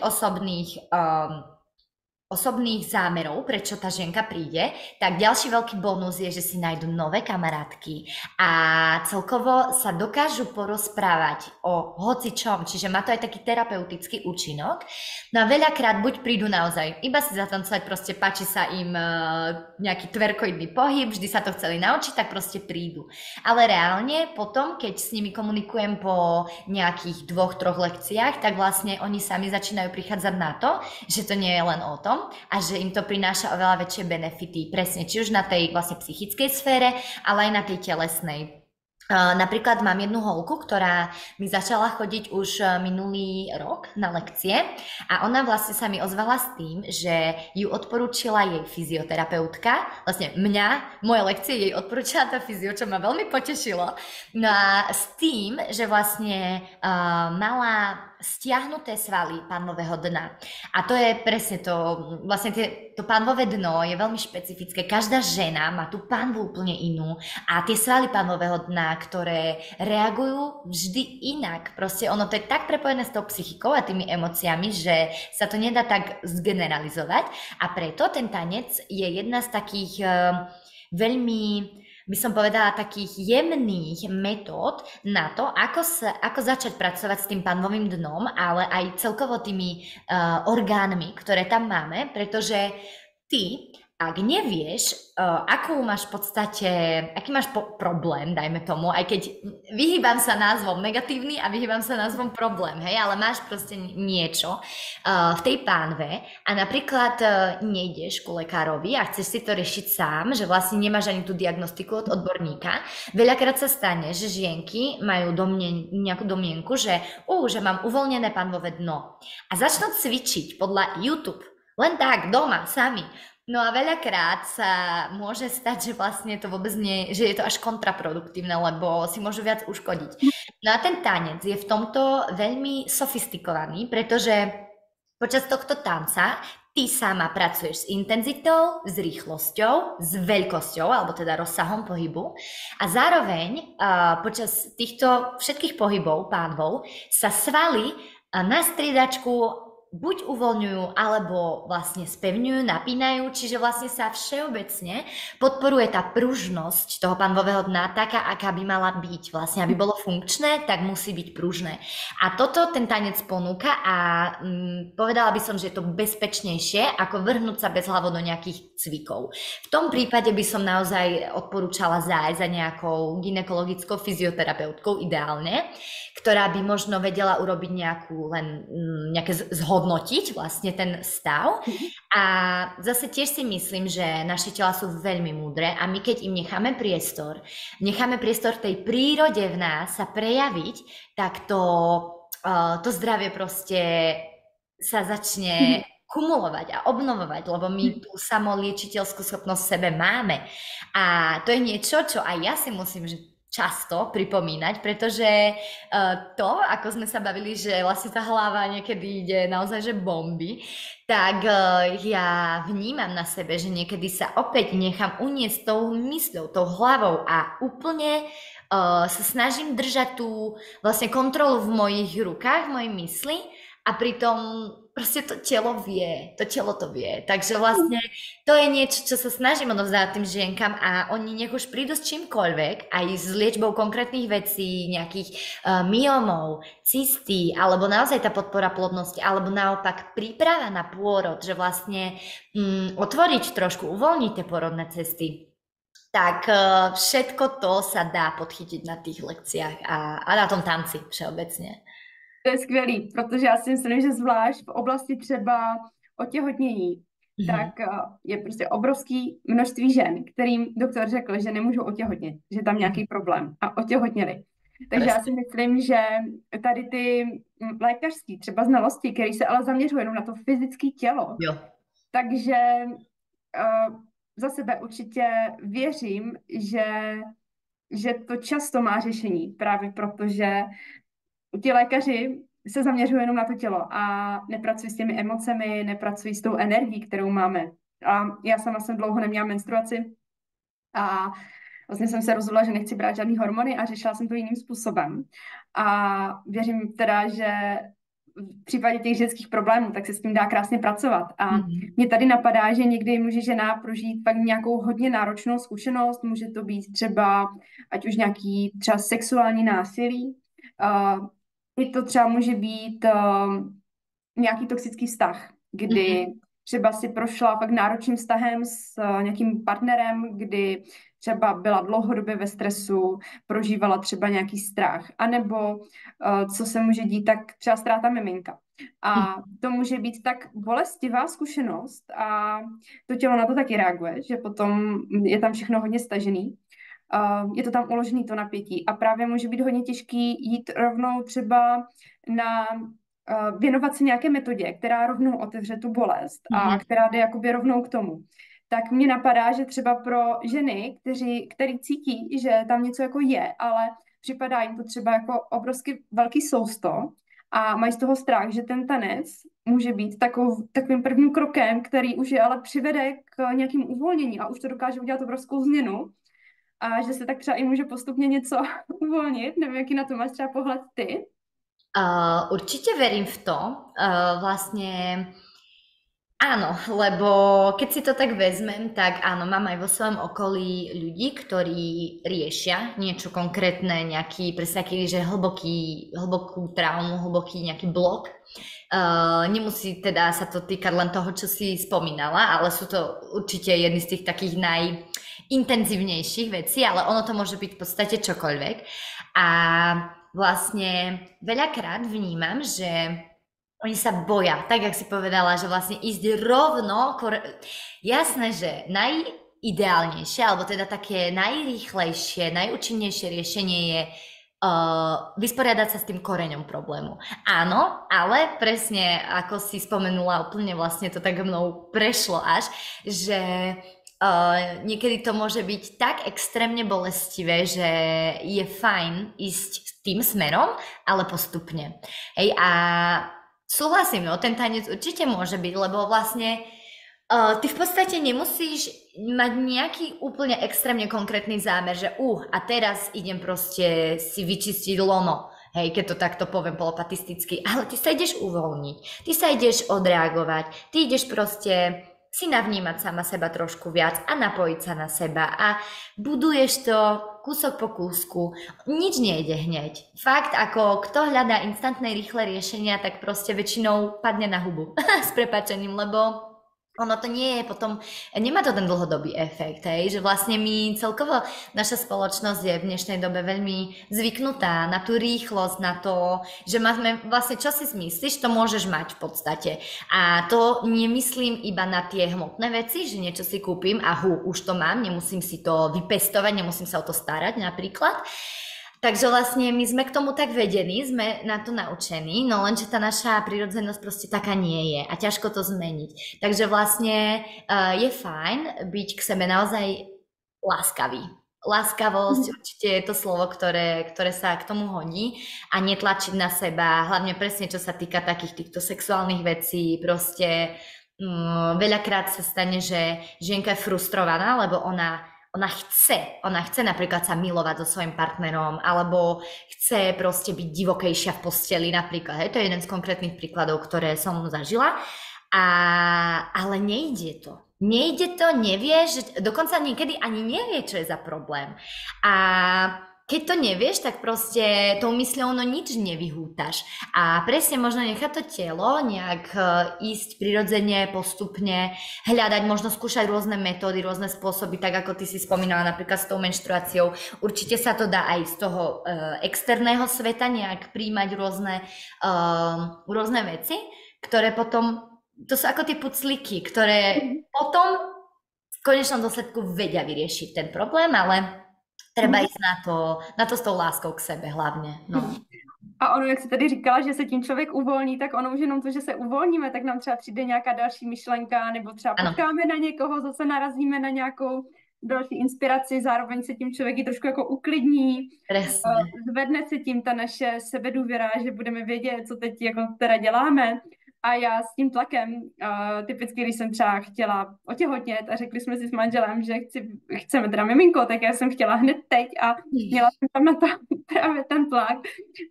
osobných zámerov, prečo tá ženka príde, tak ďalší veľký bonus je, že si nájdu nové kamarátky a celkovo sa dokážu porozprávať o hocičom, čiže má to aj taký terapeutický účinok. No a veľakrát buď prídu naozaj iba si zatancovať, proste páči sa im nejaký tverkoidný pohyb, vždy sa to chceli naučiť, tak proste prídu. Ale reálne potom, keď s nimi komunikujem po nejakých 2-3 lekciách, tak vlastne oni sami začínajú prichádzať na to, že to nie je len o tom, a že im to prináša oveľa väčšie benefity, presne, či už na tej vlastne psychickej sfére, ale aj na tej telesnej. Napríklad mám jednu holku, ktorá mi začala chodiť už minulý rok na lekcie a ona vlastne sa mi ozvala s tým, že ju odporúčila jej fyzioterapeutka, vlastne moje lekcie jej odporúčila tá fyzio, čo ma veľmi potešilo. No a s tým, že vlastne mala stiahnuté svaly pánvového dna. A to je presne to, vlastne to pánvové dno je veľmi špecifické. Každá žena má tú pánvu úplne inú a tie svaly pánvového dna, ktoré reagujú vždy inak. Proste ono to je tak prepojené s tou psychikou a tými emóciami, že sa to nedá tak zgeneralizovať a preto ten tanec je jedna z takých veľmi, by som povedala, takých jemných metód na to, ako začať pracovať s tým pánvovým dnom, ale aj celkovo tými orgánmi, ktoré tam máme, pretože ty, ak nevieš, aký máš problém, dajme tomu, aj keď vyhýbam sa názvom negatívny a vyhýbam sa názvom problém, hej, ale máš proste niečo v tej pánve a napríklad nejdeš ku lekárovi a chceš si to riešiť sám, že vlastne nemáš ani tú diagnostiku od odborníka. Veľakrát sa stane, že žienky majú nejakú domienku, že mám uvoľnené pánvové dno a začnú cvičiť podľa YouTube, len tak, doma, sami. No a veľakrát sa môže stať, že vlastne to vôbec nie, že je to až kontraproduktívne, lebo si môžu viac uškodiť. No a ten tanec je v tomto veľmi sofistikovaný, pretože počas tohto tanca ty sama pracuješ s intenzitou, s rýchlosťou, s veľkosťou, alebo teda rozsahom pohybu a zároveň počas týchto všetkých pohybov, pánvov, sa svaly na striedačku buď uvoľňujú, alebo vlastne spevňujú, napínajú, čiže vlastne sa všeobecne podporuje tá pružnosť toho pánvového dna taká, aká by mala byť. Vlastne, aby bolo funkčné, tak musí byť pružné. A toto ten tanec ponúka a povedala by som, že je to bezpečnejšie, ako vrhnúť sa bezhlavo do nejakých cvikov. V tom prípade by som naozaj odporúčala zájsť za nejakou gynekologickou fyzioterapeutkou ideálne, ktorá by možno vedela urobiť nejaké zhodnotiť vlastne ten stav. A zase tiež si myslím, že naše tela sú veľmi múdre a my keď im necháme priestor tej prírode v nás sa prejaviť, tak to zdravie proste sa začne kumulovať a obnovovať, lebo my tú samoliečiteľskú schopnosť v sebe máme. A to je niečo, čo aj ja si musím často pripomínať, pretože to, ako sme sa bavili, že vlastne tá hlava niekedy ide naozaj, že bomby, tak ja vnímam na sebe, že niekedy sa opäť nechám uniesť tou mysľou, tou hlavou a úplne sa snažím držať tú vlastne kontrolu v mojich rukách, v mojej mysli a pritom proste to telo vie, to telo to vie. Takže vlastne to je niečo, čo sa snažím odovzdávať tým žienkam a oni nech už prídu s čímkoľvek, aj s liečbou konkrétnych vecí, nejakých myomov, cysty, alebo naozaj tá podpora plodnosti, alebo naopak príprava na pôrod, že vlastne otvoriť trošku, uvoľniť tie porodné cesty. Tak všetko to sa dá podchytiť na tých lekciách a na tom tanci všeobecně. To je skvělý, protože já si myslím, že zvlášť v oblasti třeba otěhotnění, tak je prostě obrovský množství žen, kterým doktor řekl, že nemůžou otěhotnět, že tam nějaký problém a otěhotněli. Takže já si myslím, že tady ty lékařský třeba znalosti, které se ale zaměřují jenom na to fyzické tělo, Jo. takže za sebe určitě věřím, že to často má řešení, právě protože ti lékaři se zaměřují jenom na to tělo a nepracují s těmi emocemi, nepracují s tou energií, kterou máme. A já sama jsem dlouho neměla menstruaci a vlastně jsem se rozhodla, že nechci brát žádný hormony a řešila jsem to jiným způsobem. A věřím teda, že v případě těch ženských problémů, tak se s tím dá krásně pracovat. A mě tady napadá, že někdy může žena prožít pak nějakou hodně náročnou zkušenost, může to být třeba, ať už nějaký třeba sexuální násilí, i to třeba může být nějaký toxický vztah, kdy třeba si prošla fakt náročným vztahem s nějakým partnerem, kdy třeba byla dlouhodobě ve stresu, prožívala třeba nějaký strach, anebo co se může dít, tak třeba ztráta miminka. A to může být tak bolestivá zkušenost a to tělo na to taky reaguje, že potom je tam všechno hodně stažený. Je to tam uložený to napětí a právě může být hodně těžký jít rovnou třeba na věnovat se nějaké metodě, která rovnou otevře tu bolest a která jde jakoby rovnou k tomu. Tak mě napadá, že třeba pro ženy, který cítí, že tam něco jako je, ale připadá jim to třeba jako obrovsky velký sousto a mají z toho strach, že ten tanec může být takovým prvním krokem, který už je ale přivede k nějakým uvolnění a už to dokáže udělat obrovskou změnu. A že se tak třeba i může postupně něco uvolnit. Nevím, jaký na to máš třeba pohled ty? Určite verím v to. Vlastne áno, lebo keď si to tak vezmem, tak áno, mám aj vo svojom okolí ľudí, ktorí riešia niečo konkrétne, nejaký, presne taký, že hlbokú traumu, hlboký nejaký blok. Nemusí teda sa to týkať len toho, čo si spomínala, ale sú to určite jedny z tých takých intenzívnejších vecí, ale ono to môže byť v podstate čokoľvek. A vlastne veľakrát vnímam, že oni sa boja, tak jak si povedala, že vlastne ísť rovno, jasné, že najideálnejšie, alebo teda také najrýchlejšie, najúčinnejšie riešenie je vysporiadať sa s tým koreňom problému. Áno, ale presne ako si spomenula, úplne vlastne to tak mnou prešlo až, že niekedy to môže byť tak extrémne bolestivé, že je fajn ísť tým smerom, ale postupne. Hej, a súhlasím, no, ten tanec určite môže byť, lebo vlastne ty v podstate nemusíš mať nejaký úplne extrémne konkrétny zámer, že a teraz idem proste si vyčistiť lono. Hej, keď to takto poviem polopatisticky, ale ty sa ideš uvoľniť, ty sa ideš odreagovať, ty ideš proste si navnímať sama seba trošku viac a napojiť sa na seba a buduješ to kúsok po kúsku. Nič nejde hneď. Fakt, ako kto hľadá instantné rýchle riešenia, tak proste väčšinou padne na hubu s prepáčením, lebo ono to nie je potom, nemá to ten dlhodobý efekt, hej, že vlastne my celkovo, naša spoločnosť je v dnešnej dobe veľmi zvyknutá na tú rýchlosť, na to, že máme vlastne, čo si zmyslíš, to môžeš mať v podstate. A to nemyslím iba na tie hmotné veci, že niečo si kúpim a už to mám, nemusím si to vypestovať, nemusím sa o to starať napríklad. Takže vlastne my sme k tomu tak vedení, sme na to naučení, no lenže tá naša prírodzenosť proste taká nie je a ťažko to zmeniť. Takže vlastne je fajn byť k sebe naozaj láskavý. Láskavosť určite je to slovo, ktoré sa k tomu hodí a netlačiť na seba, hlavne presne čo sa týka takých týchto sexuálnych vecí, proste veľakrát sa stane, že žienka je frustrovaná, lebo ona chce napríklad sa milovať so svojím partnerom, alebo chce proste byť divokejšia v posteli napríklad. Hej, to je jeden z konkrétnych príkladov, ktoré som zažila. Ale nejde to. Nejde to, nevie, že dokonca niekedy ani nevie, čo je za problém. A keď to nevieš, tak proste tou mysľou nič nevyhútaš. A presne možno nechať to telo nejak ísť prirodzene, postupne, hľadať, možno skúšať rôzne metódy, rôzne spôsoby, tak ako ty si spomínala napríklad s tou menštruáciou. Určite sa to dá aj z toho externého sveta nejak príjmať rôzne veci, ktoré potom, to sú ako tie puclíky, ktoré potom v konečnom dôsledku vedia vyriešiť ten problém, ale treba ísť na to s tou láskou k sebe hlavně. No. A ono, jak jsi tady říkala, že se tím člověk uvolní, tak ono už jenom to, že se uvolníme, tak nám třeba přijde nějaká další myšlenka, nebo třeba potkáme na někoho, zase narazíme na nějakou další inspiraci, zároveň se tím člověk i trošku jako uklidní. Presne. Zvedne se tím ta naše sebedůvěra, že budeme vědět, co teď jako teda děláme. A já s tím tlakem, typicky, když jsem třeba chtěla otěhotnět a řekli jsme si s manželem, že chceme teda miminko, tak já jsem chtěla hned teď a měla jsem tam na to právě ten tlak.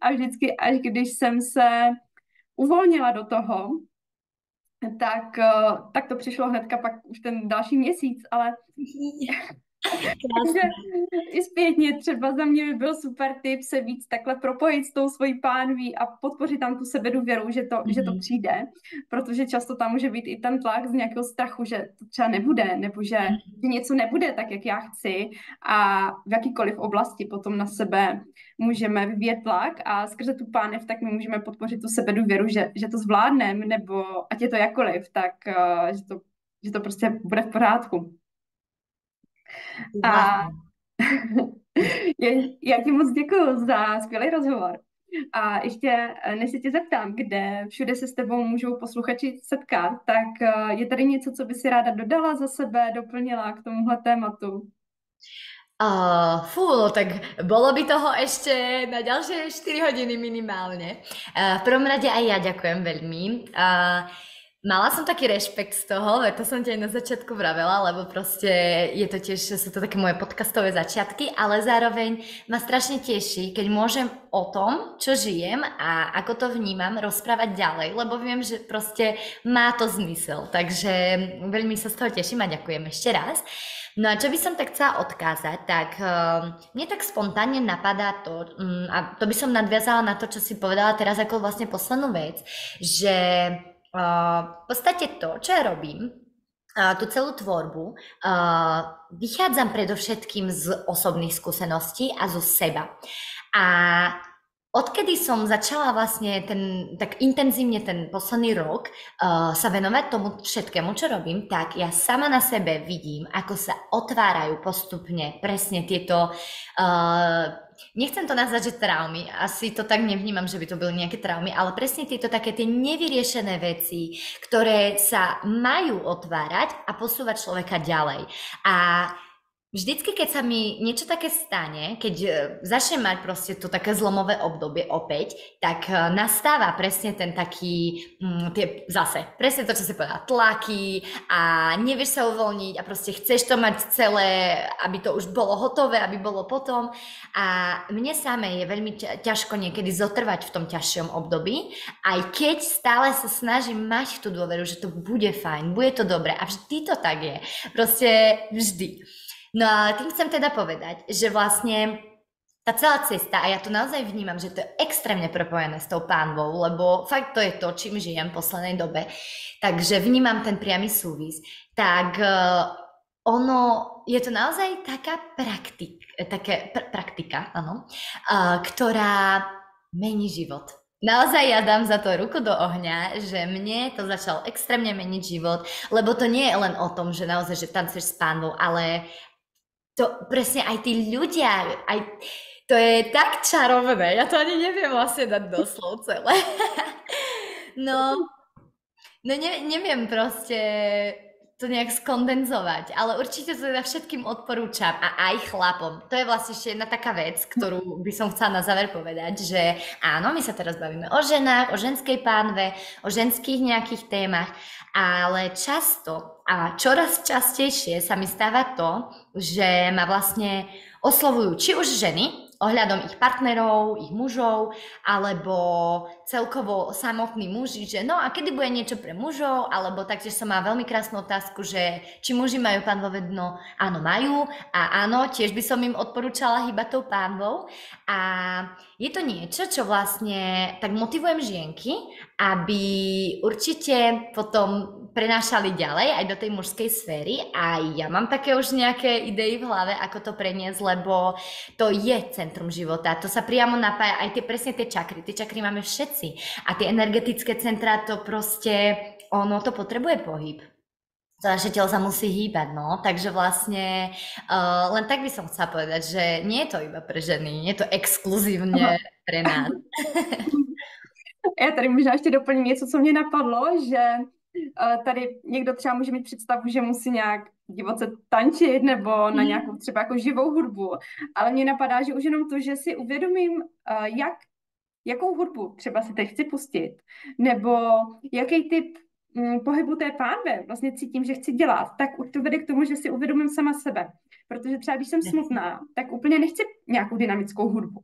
A vždycky, až když jsem se uvolnila do toho, tak to přišlo hnedka pak už ten další měsíc, ale takže i zpětně třeba za mě by byl super tip se víc takhle propojit s tou svojí pánví a podpořit tam tu sebedůvěru, že to přijde, protože často tam může být i ten tlak z nějakého strachu, že to třeba nebude, nebo že něco nebude tak, jak já chci, a v jakýkoliv oblasti potom na sebe můžeme vyvíjet tlak a skrze tu pánev tak my můžeme podpořit tu sebedůvěru, že to zvládneme, nebo ať je to jakkoliv, tak že to prostě bude v pořádku. A já ti moc děkuju za skvělý rozhovor. A ještě, než se tě zeptám, kde všude se s tebou můžou posluchači setkat, tak je tady něco, co by si ráda dodala za sebe, doplnila k tomuhle tématu? Tak bolo by toho ešte na ďalšie 4 hodiny minimálne. V prvom rade aj ja ďakujem veľmi. Mala som taký rešpekt z toho, to som ti aj na začiatku vravela, lebo proste je to tiež, sú to také moje podcastové začiatky, ale zároveň ma strašne teší, keď môžem o tom, čo žijem a ako to vnímam, rozprávať ďalej, lebo viem, že proste má to zmysel, takže veľmi sa z toho teším a ďakujem ešte raz. No a čo by som tak chcela odkázať, tak mne tak spontánne napadá to, a to by som nadviazala na to, čo si povedala teraz ako vlastne poslednú vec, že v podstate to, čo ja robím, tú celú tvorbu, vychádzam predovšetkým z osobných skúseností a zo seba. A odkedy som začala vlastne tak intenzívne ten posledný rok sa venovať tomu všetkému, čo robím, tak ja sama na sebe vidím, ako sa otvárajú postupne presne tieto nechcem to nazvať, že traumy, asi to tak nevnímam, že by to boli nejaké traumy, ale presne tieto také tie nevyriešené veci, ktoré sa majú otvárať a posúvať človeka ďalej. A vždycky, keď sa mi niečo také stane, keď začnem mať proste to také zlomové obdobie opäť, tak nastáva presne ten taký, presne to, čo si povedala, tlaky a nevieš sa uvoľniť a proste chceš to mať celé, aby to už bolo hotové, aby bolo potom. A mne samej je veľmi ťažko niekedy zotrvať v tom ťažšom období, aj keď stále sa snažím mať tú dôveru, že to bude fajn, bude to dobré a vždy to tak je. Proste vždy. No a tým chcem teda povedať, že vlastne tá celá cesta, a ja to naozaj vnímam, že to je extrémne propojené s tou pánvou, lebo fakt to je to, čím žijem v poslednej dobe, takže vnímam ten priamy súvis, tak ono je to naozaj taká praktika, áno, ktorá mení život. Naozaj ja dám za to ruku do ohňa, že mne to začalo extrémne meniť život, lebo to nie je len o tom, že naozaj, že tancuješ s pánvou, ale to presne aj tí ľudia, aj To je tak čarovné, ja to ani neviem vlastne dať doslov celé. No, no neviem proste to nejak skondenzovať, ale určite to teda všetkým odporúčam a aj chlapom. To je vlastne ešte jedna taká vec, ktorú by som chcela na záver povedať, že áno, my sa teraz bavíme o ženách, o ženskej pánve, o ženských nejakých témach, ale často a čoraz častejšie sa mi stáva to, že ma vlastne oslovujú či už ženy, ohľadom ich partnerov, ich mužov, alebo celkovo samotní muži, že no a kedy bude niečo pre mužov, alebo taktiež som má veľmi krásnu otázku, že či muži majú pánvové dno, áno majú a áno, tiež by som im odporúčala hýbať tou pánvou a je to niečo, čo vlastne tak motivujem žienky, aby určite potom prenášali ďalej aj do tej mužskej sféry a ja mám také už nejaké idei v hlave, ako to preniesť, lebo to je centrum života, to sa priamo napája aj presne tie čakry máme všetci a tie energetické centrá to proste, ono to potrebuje pohyb. To naše telo sa musí hýbať, no, takže vlastne len tak by som chcela povedať, že nie je to iba pre ženy, nie je to exkluzívne pre nás. Já tady možná ještě doplním něco, co mě napadlo, že tady někdo třeba může mít představu, že musí nějak divoce tančit nebo na nějakou třeba jako živou hudbu, ale mně napadá, že už jenom to, že si uvědomím, jakou hudbu třeba si teď chci pustit, nebo jaký typ pohybu té pánve vlastně cítím, že chci dělat, tak už to vede k tomu, že si uvědomím sama sebe. Protože třeba když jsem smutná, tak úplně nechci nějakou dynamickou hudbu.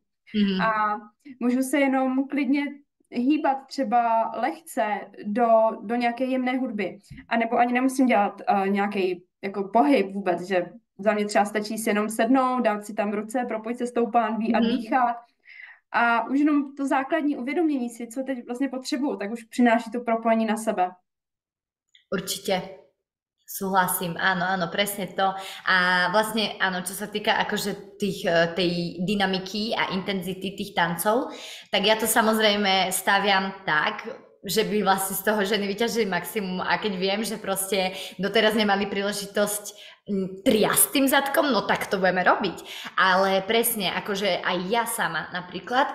A můžu se jenom klidně hýbat třeba lehce do nějaké jemné hudby. A nebo ani nemusím dělat nějaký jako pohyb vůbec, že za mě třeba stačí si jenom sednout, dát si tam ruce, propojit se s tou pánví a dýchat. A už jenom to základní uvědomění si, co teď vlastně potřebuju, tak už přináší to propojení na sebe. Určite. Súhlasím, áno, presne to. A vlastne, áno, čo sa týka akože tej dynamiky a intenzity tých tancov, tak ja to samozrejme staviam tak, že by vlastne z toho ženy vyťažili maximum a keď viem, že proste doteraz nemali príležitosť triasť tým zadkom, no tak to budeme robiť. Ale presne, akože aj ja sama napríklad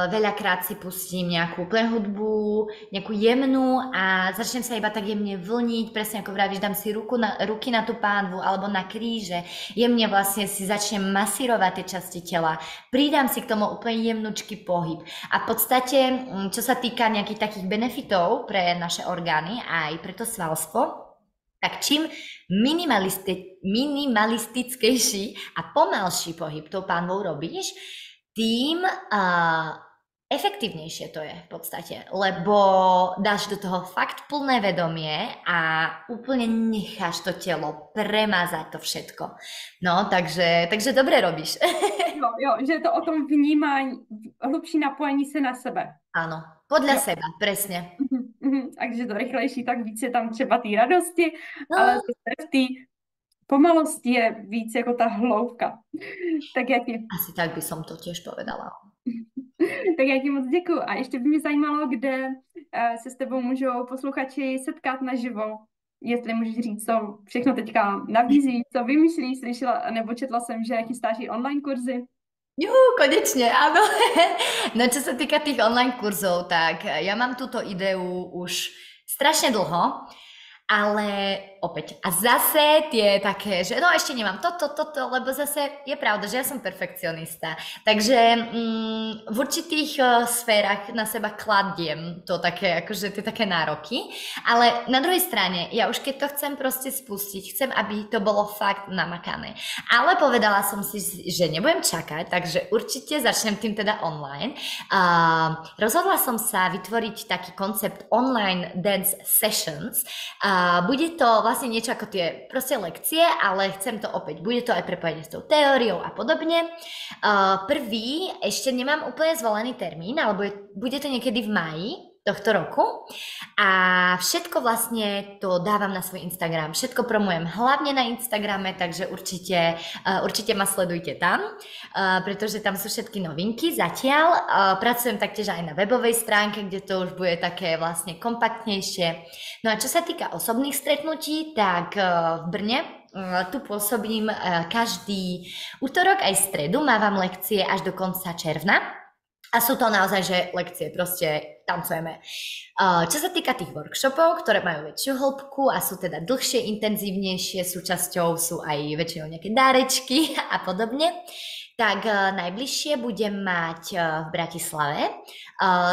veľakrát si pustím nejakú úplne hudbu, nejakú jemnú a začnem sa iba tak jemne vlniť, presne ako vravíš, dám si ruky na tú pánvu alebo na kríže, jemne vlastne si začnem masírovať tie časti tela, pridám si k tomu úplne jemnúčky pohyb. A v podstate, čo sa týka nejakých takých benefitov pre naše orgány aj pre to svalstvo, tak čím minimalistickejší a pomalší pohyb tou pánvou robíš, tým efektívnejšie to je v podstate, lebo dáš do toho fakt plné vedomie a úplne necháš to telo premazať to všetko. No, takže dobre robíš. Jo, že je to o tom vnímání, hlubší napojení se na sebe. Áno, podľa seba, presne. A když je to rychlejší, tak víc je tam třeba té radosti, ale zase v té pomalosti je víc jako ta hloubka. Tak já ti... Asi tak by som to tiež povedala. Tak já ti moc děkuju. A ještě by mě zajímalo, kde se s tebou můžou posluchači setkat naživo. Jestli můžeš říct, co všechno teďka nabízí, co vymýšlíš, slyšela, nebo četla jsem, že chystáš i online kurzy. Konečne, áno. No čo sa týka tých online kurzov, tak ja mám túto ideu už strašne dlho, ale opäť, a zase tie také, že no ešte nemám toto, lebo zase je pravda, že ja som perfekcionista, takže v určitých sférach na seba kladiem to také, akože tie také nároky, ale na druhej strane, ja už keď to chcem proste spustiť, chcem, aby to bolo fakt namakané, ale povedala som si, že nebudem čakať, takže určite začnem tým teda online. Rozhodla som sa vytvoriť taký koncept online dance sessions. Bude to vlastne niečo ako tie proste lekcie, ale chcem to opäť, bude to aj prepojenie s tou teóriou a podobne. Prvý, ešte nemám úplne zvolený termín, ale bude to niekedy v máji tohto roku a všetko vlastne to dávam na svoj Instagram. Všetko promujem hlavne na Instagrame, takže určite ma sledujte tam, pretože tam sú všetky novinky zatiaľ. Pracujem taktiež aj na webovej stránke, kde to už bude také vlastne kompaktnejšie. No a čo sa týka osobných stretnutí, tak v Brne tu pôsobím každý útorok aj stredu, mávam lekcie až do konca června. A sú to naozaj, že lekcie, proste tancujeme. Čo sa týka tých workshopov, ktoré majú väčšiu hĺbku a sú teda dlhšie, intenzívnejšie, súčasťou sú aj väčšinou nejaké dárečky a podobne, tak najbližšie budem mať v Bratislave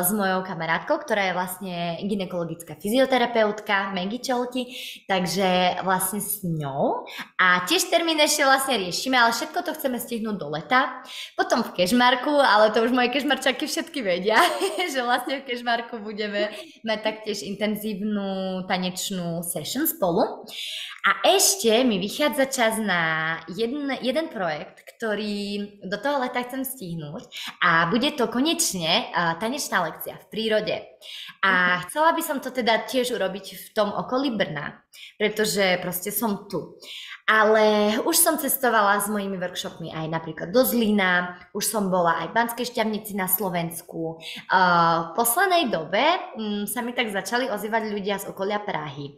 s mojou kamarátkou, ktorá je vlastne gynekologická fyzioterapeutka Maggie Čolti, takže vlastne s ňou. A tiež termín ešte vlastne riešime, ale všetko to chceme stihnúť do leta. Potom v Kežmarku, ale to už moje kežmarčaky všetky vedia, že vlastne v Kežmarku budeme mať taktiež intenzívnu tanečnú session spolu. A ešte mi vychádza čas na jeden projekt, ktorý do toho leta chcem stihnúť a bude to konečne tanečná lekcia v prírode. A chcela by som to teda tiež urobiť v tom okolí Brna, pretože proste som tu. Ale už som cestovala s mojimi workshopmi aj napríklad do Zlína, už som bola aj v Banskej Štiavnici na Slovensku. V poslednej dobe sa mi tak začali ozývať ľudia z okolia Prahy.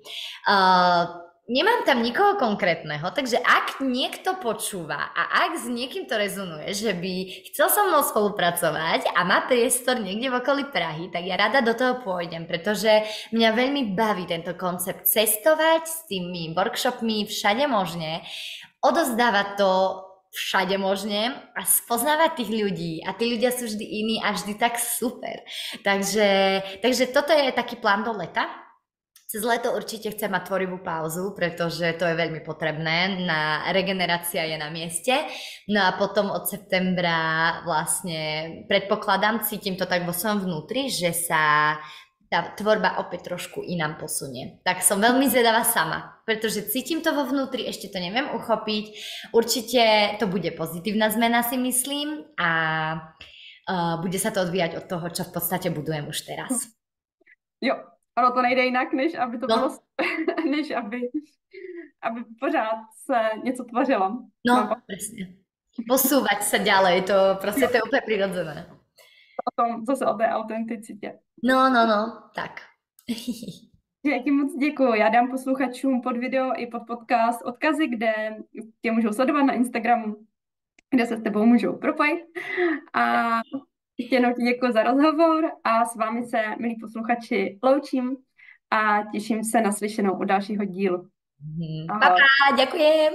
Nemám tam nikoho konkrétneho, takže ak niekto počúva a ak s niekým to rezonuje, že by chcel so mnou spolupracovať a má priestor niekde v okolí Prahy, tak ja rada do toho pôjdem, pretože mňa veľmi baví tento koncept cestovať s tými workshopmi všade možne, odozdávať to všade možne a spoznávať tých ľudí a tí ľudia sú vždy iní a vždy tak super. Takže toto je taký plán do leta. Cez leto určite chcem mať tvorivú pauzu, pretože to je veľmi potrebné, regenerácia je na mieste. No a potom od septembra vlastne predpokladám, cítim to tak vo svojom vnútri, že sa tá tvorba opäť trošku inám posunie. Tak som veľmi zvedavá sama, pretože cítim to vo vnútri, ešte to neviem uchopiť. Určite to bude pozitívna zmena, si myslím, a bude sa to odvíjať od toho, čo v podstate budujem už teraz. Jo. Ono to nejde jinak, než aby to bylo, než aby pořád se něco tvořilo. No, presne. Posúvať sa ďalej, to proste to je úplne prirodzené. O tom, zase o té autenticitě. No, tak. Já ti moc děkuju. Já dám posluchačům pod video i pod podcast odkazy, kde tě můžou sledovat na Instagramu, kde se s tebou můžou propojit. A ještě jednou ti děkuji za rozhovor a s vámi se, milí posluchači, loučím a těším se na slyšenou u dalšího dílu. Ahoj. Pa, ďakujem.